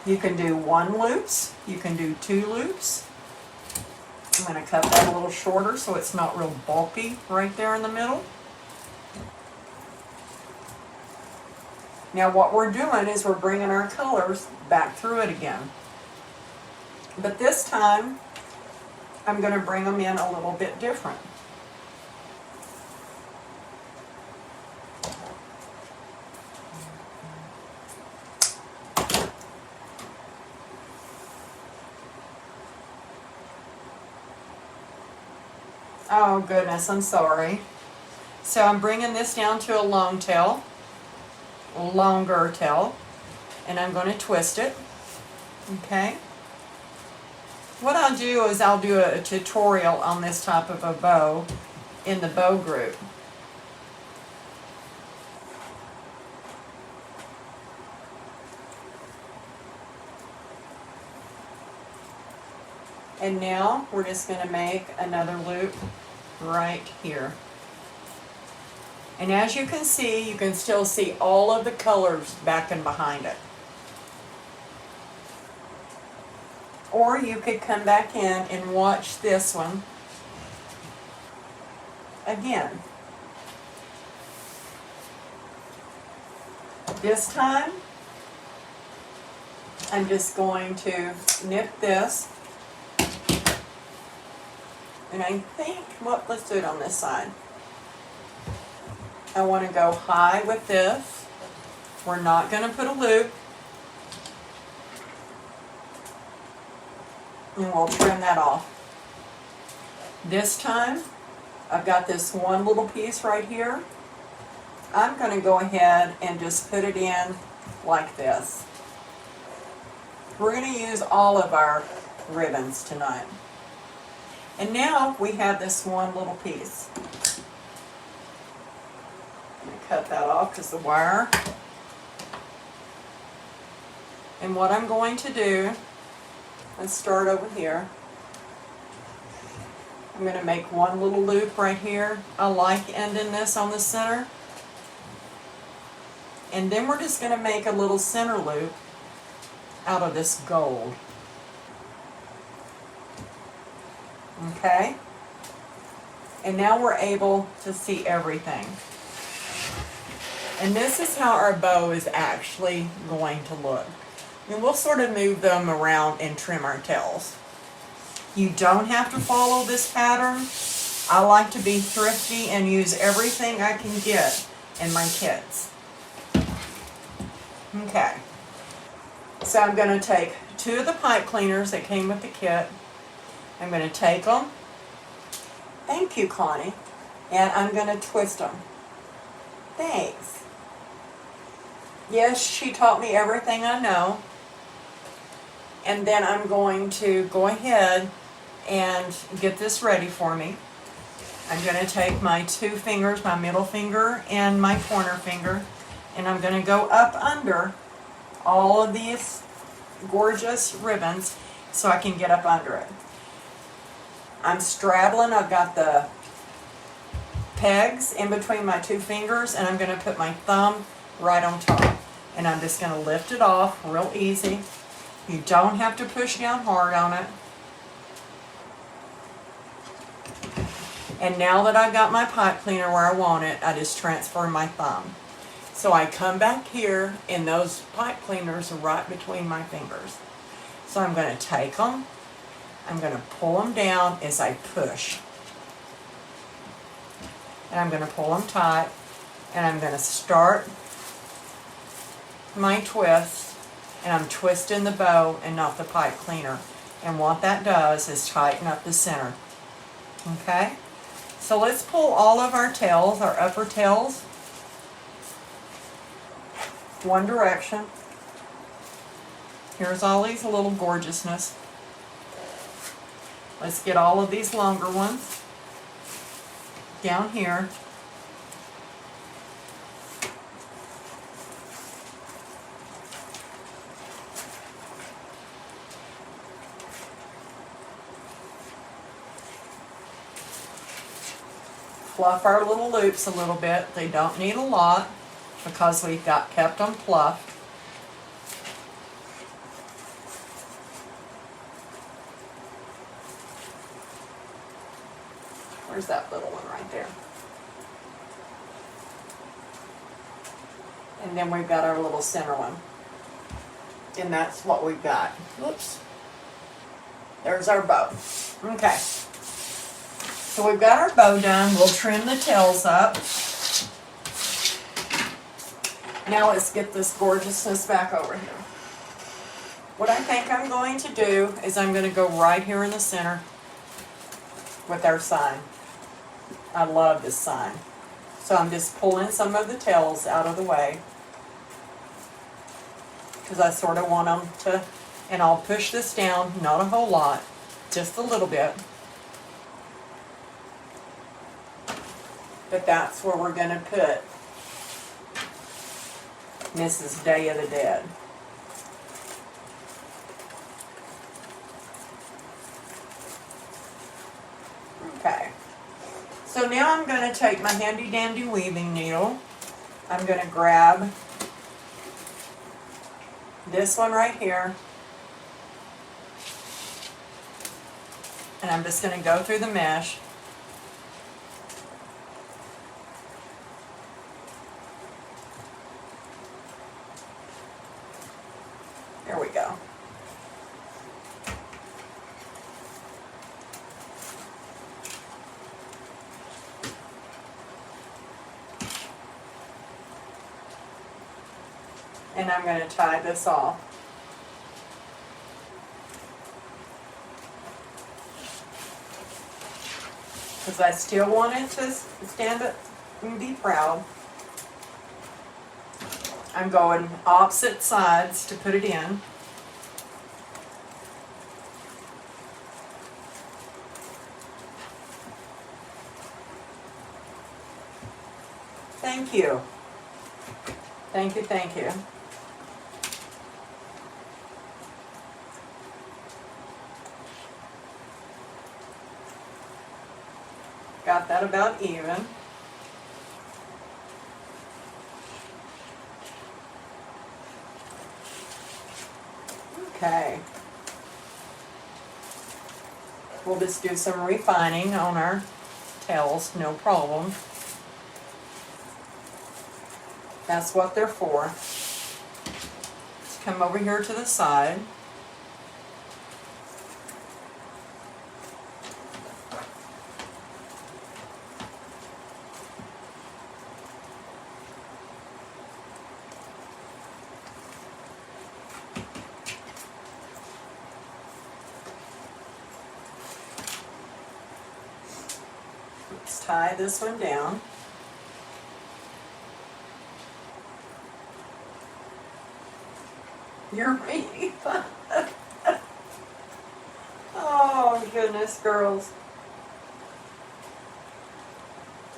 You can do 1 loops, you can do 2 loops. I'm going to cut that a little shorter so it's not real bulky right there in the middle. Now what we're doing is we're bringing our colors back through it again. But this time, I'm going to bring them in a little bit different. Oh goodness, I'm sorry. So I'm bringing this down to a long tail, longer tail, and I'm going to twist it. Okay. What I'll do is I'll do a tutorial on this type of a bow in the bow group. And now we're just going to make another loop right here. And as you can see, you can still see all of the colors back and behind it. Or you could come back in and watch this one again. This time, I'm just going to knit this. And I think, well, let's do it on this side. I want to go high with this. We're not going to put a loop. And we'll trim that off. This time, I've got this one little piece right here. I'm going to go ahead and just put it in like this. We're going to use all of our ribbons tonight. And now we have this one little piece. I'm going to cut that off because the wire. And what I'm going to do, let's start over here. I'm going to make one little loop right here. I like ending this on the center. And then we're just going to make a little center loop out of this gold. Okay? And now we're able to see everything. And this is how our bow is actually going to look. And we'll sort of move them around and trim our tails. You don't have to follow this pattern. I like to be thrifty and use everything I can get in my kits. Okay. So I'm going to take 2 of the pipe cleaners that came with the kit. I'm going to take them. Thank you, Connie. And I'm going to twist them. Thanks. Yes, she taught me everything I know. And then I'm going to go ahead and get this ready for me. I'm going to take my 2 fingers, my middle finger and my pointer finger, and I'm going to go up under all of these gorgeous ribbons so I can get up under it. I'm straddling. I've got the pegs in between my two fingers, and I'm going to put my thumb right on top. And I'm just going to lift it off real easy. You don't have to push down hard on it. And now that I've got my pipe cleaner where I want it, I just transfer my thumb. So I come back here, and those pipe cleaners are right between my fingers. So I'm going to take them, I'm going to pull them down as I push. And I'm going to pull them tight, and I'm going to start my twist, and I'm twisting the bow and not the pipe cleaner. And what that does is tighten up the center. Okay? So let's pull all of our tails, our upper tails, one direction. Here's all these little gorgeousness. Let's get all of these longer ones down here. Fluff our little loops a little bit. They don't need a lot because we've kept them fluffed. Where's that little one right there? And then we've got our little center one. And that's what we've got. Whoops. There's our bow. Okay. So we've got our bow done. We'll trim the tails up. Now let's get this gorgeousness back over here. What I think I'm going to do is I'm going to go right here in the center with our sign. I love this sign. So I'm just pulling some of the tails out of the way because I sort of want them to, and I'll push this down, not a whole lot, just a little bit. But that's where we're going to put Mrs. Day of the Dead. Okay. So now I'm going to take my handy dandy weaving needle. I'm going to grab this one right here. And I'm just going to go through the mesh. There we go. And I'm going to tie this off. Because I still want it to stand up and be proud. I'm going opposite sides to put it in. Thank you. Thank you, thank you. Got that about even. Okay. We'll just do some refining on our tails, no problem. That's what they're for. Let's come over here to the side. Let's tie this one down. You're really fun. Oh, goodness, girls.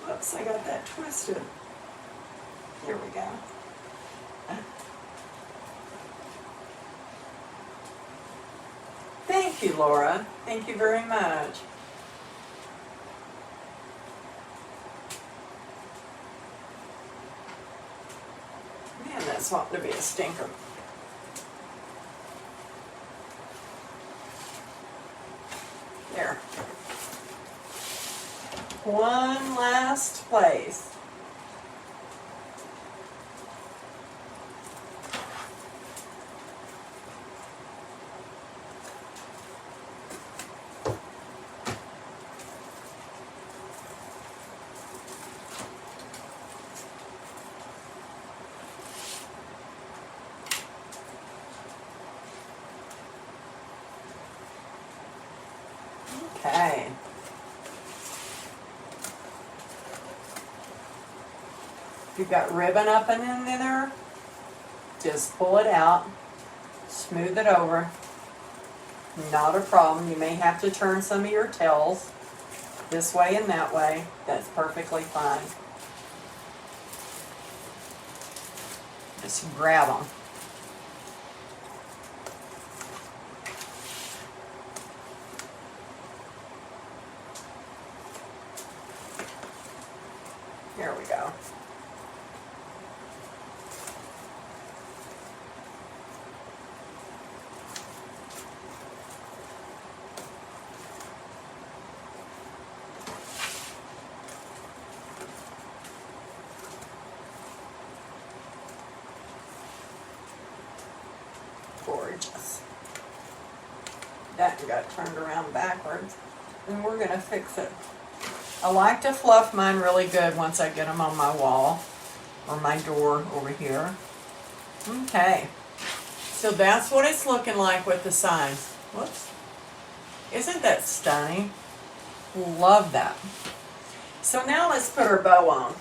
Whoops, I got that twisted. Here we go. Thank you, Laura. Thank you very much. that's wanting to be a stinker. There. One last place. Okay. If you've got ribbon up and in there, just pull it out, smooth it over. Not a problem. You may have to turn some of your tails this way and that way. That's perfectly fine. Just grab them. There we go. Gorgeous. That got turned around backwards. And we're going to fix it. I like to fluff mine really good once I get them on my wall or my door over here. Okay. So that's what it's looking like with the signs. Whoops. Isn't that stunning? Love that. So now let's put our bow on.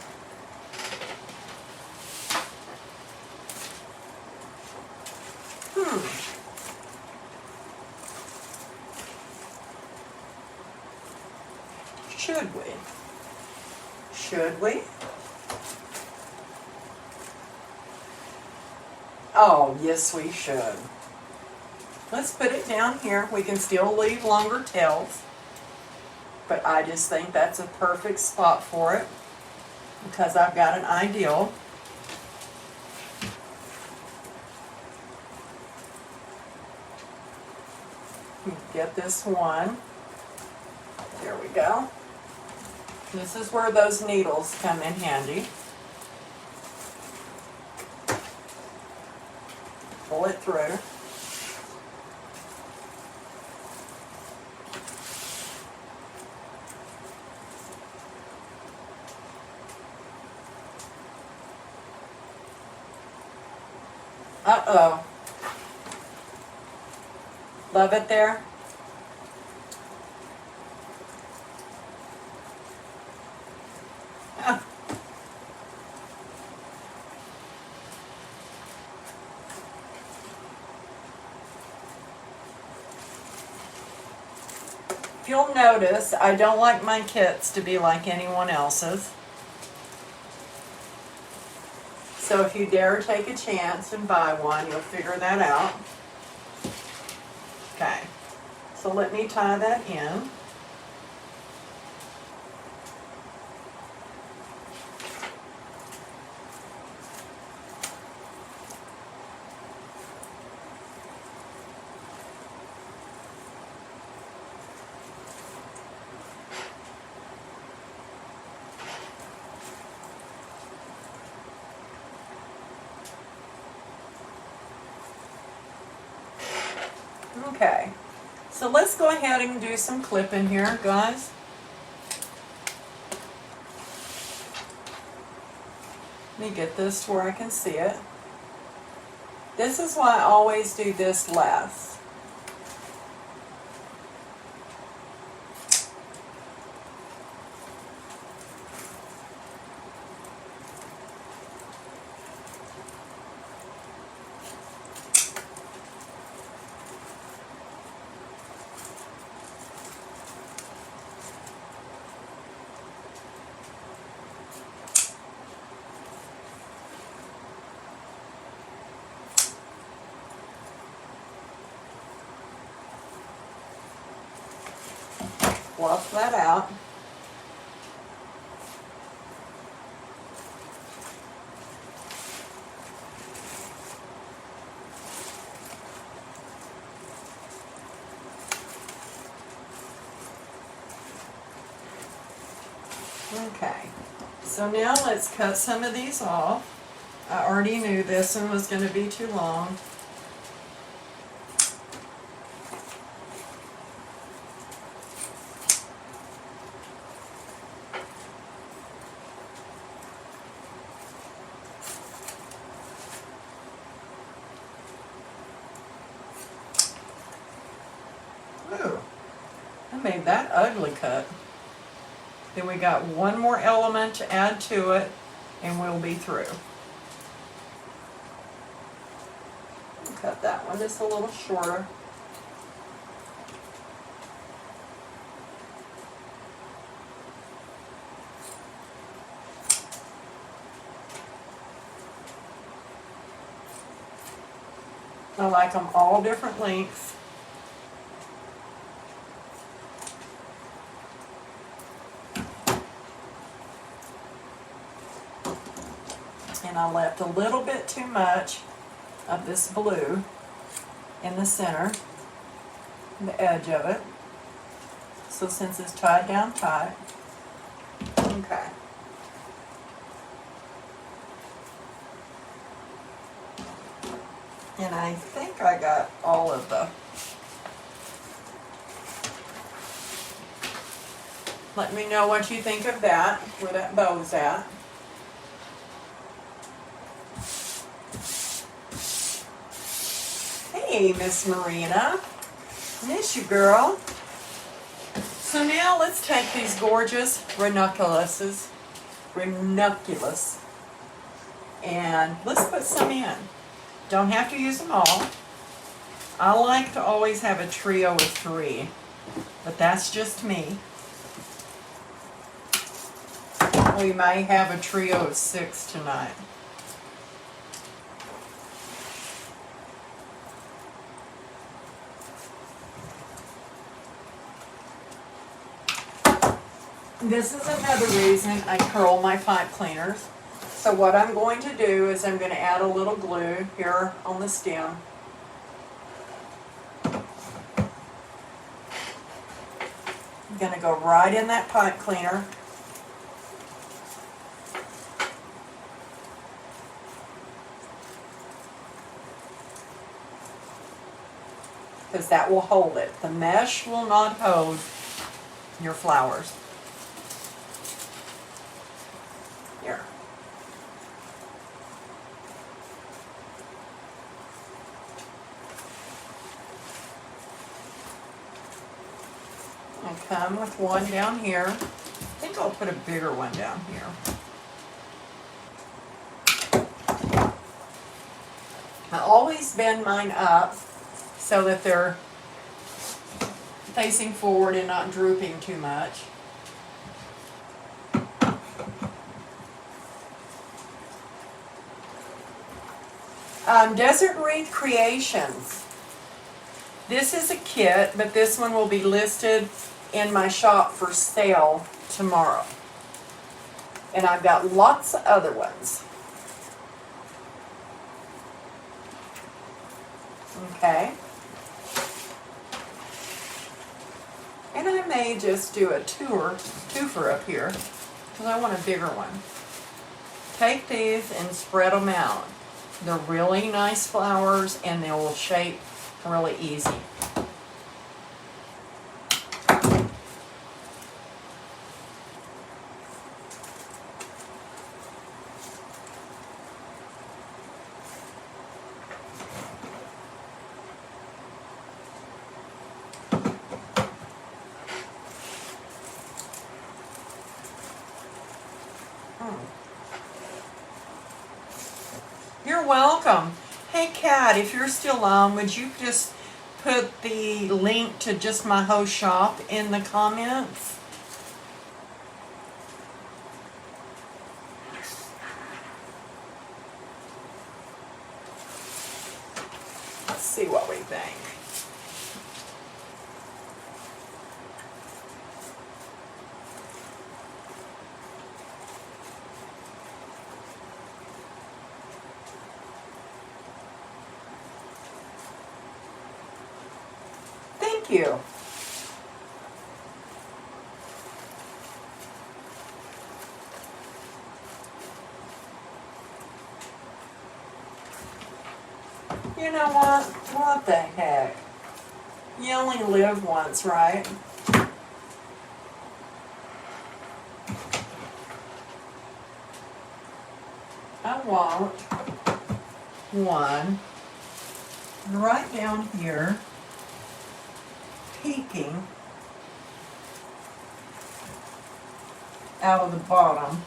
Should we? Should we? Oh, yes we should. Let's put it down here. We can still leave longer tails, but I just think that's a perfect spot for it because I've got an ideal. Get this one. There we go. This is where those needles come in handy. Pull it through. Uh-oh. Love it there? If you'll notice, I don't like my kits to be like anyone else's. So if you dare take a chance and buy one, you'll figure that out. Okay, so let me tie that in. Okay, so let's go ahead and do some clipping here, guys. Let me get this to where I can see it. This is why I always do this last. Fluff that out. Okay, so now let's cut some of these off. I already knew this one was going to be too long. Ooh, I made that ugly cut. Then we got one more element to add to it, and we'll be through. Cut that one just a little shorter. I like them all different lengths. And I left a little bit too much of this blue in the center, the edge of it. So since it's tied down tight, okay. And I think I got all of the, let me know what you think of that, where that bow's at. Hey, Miss Marina. Miss you, girl. So now let's take these gorgeous ranunculus, and let's put some in. Don't have to use them all. I like to always have a trio of 3, but that's just me. We may have a trio of 6 tonight. This is another reason I curl my pipe cleaners. So what I'm going to do is I'm going to add a little glue here on the stem. I'm going to go right in that pipe cleaner. Because that will hold it. The mesh will not hold your flowers. Here. I'll come with one down here. I think I'll put a bigger one down here. I always bend mine up so that they're facing forward and not drooping too much. Desert Wreath Creations. This is a kit, but this one will be listed in my shop for sale tomorrow. And I've got lots of other ones. Okay. And I may just do a twofer up here, because I want a bigger one. Take these and spread them out. They're really nice flowers and they will shape really easy. You're welcome. Hey Kat, if you're still on, would you just put the link to just my whole shop in the comments? Let's see what we think. Thank you. You know what? What the heck? You only live once, right? I want one right down here, peeking out of the bottom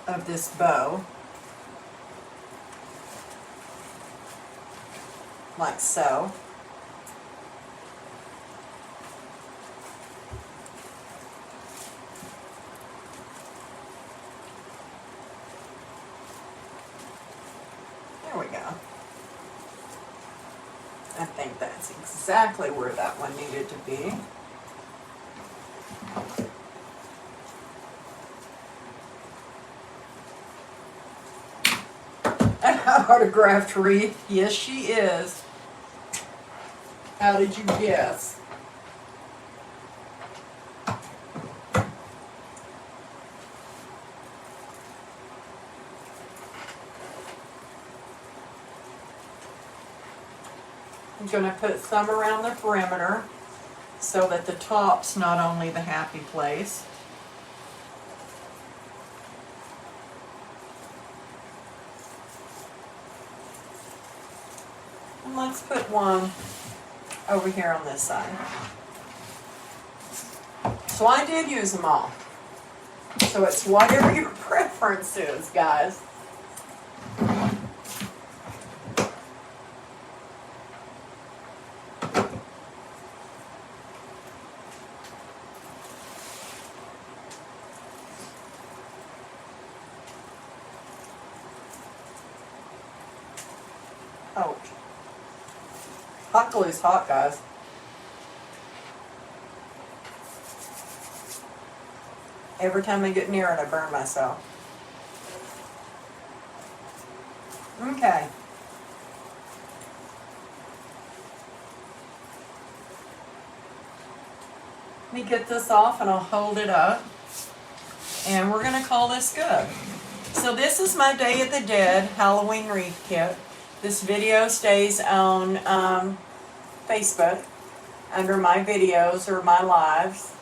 of this bow, like so. There we go. I think that's exactly where that one needed to be. An autographed wreath. Yes, she is. How did you guess? I'm going to put some around the perimeter so that the top's not only the happy place. And let's put one over here on this side. So I did use them all. So it's whatever your preference is, guys. Ouch. Hot glue's hot, guys. Every time I get near it, I burn myself. Okay. Let me get this off and I'll hold it up. And we're going to call this good. So this is my Day of the Dead Halloween Wreath Kit. This video stays on Facebook under my videos or my lives.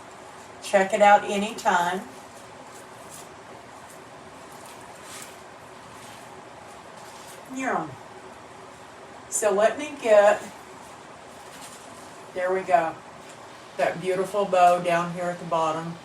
Check it out anytime. Yeah. So let me get, there we go, that beautiful bow down here at the bottom.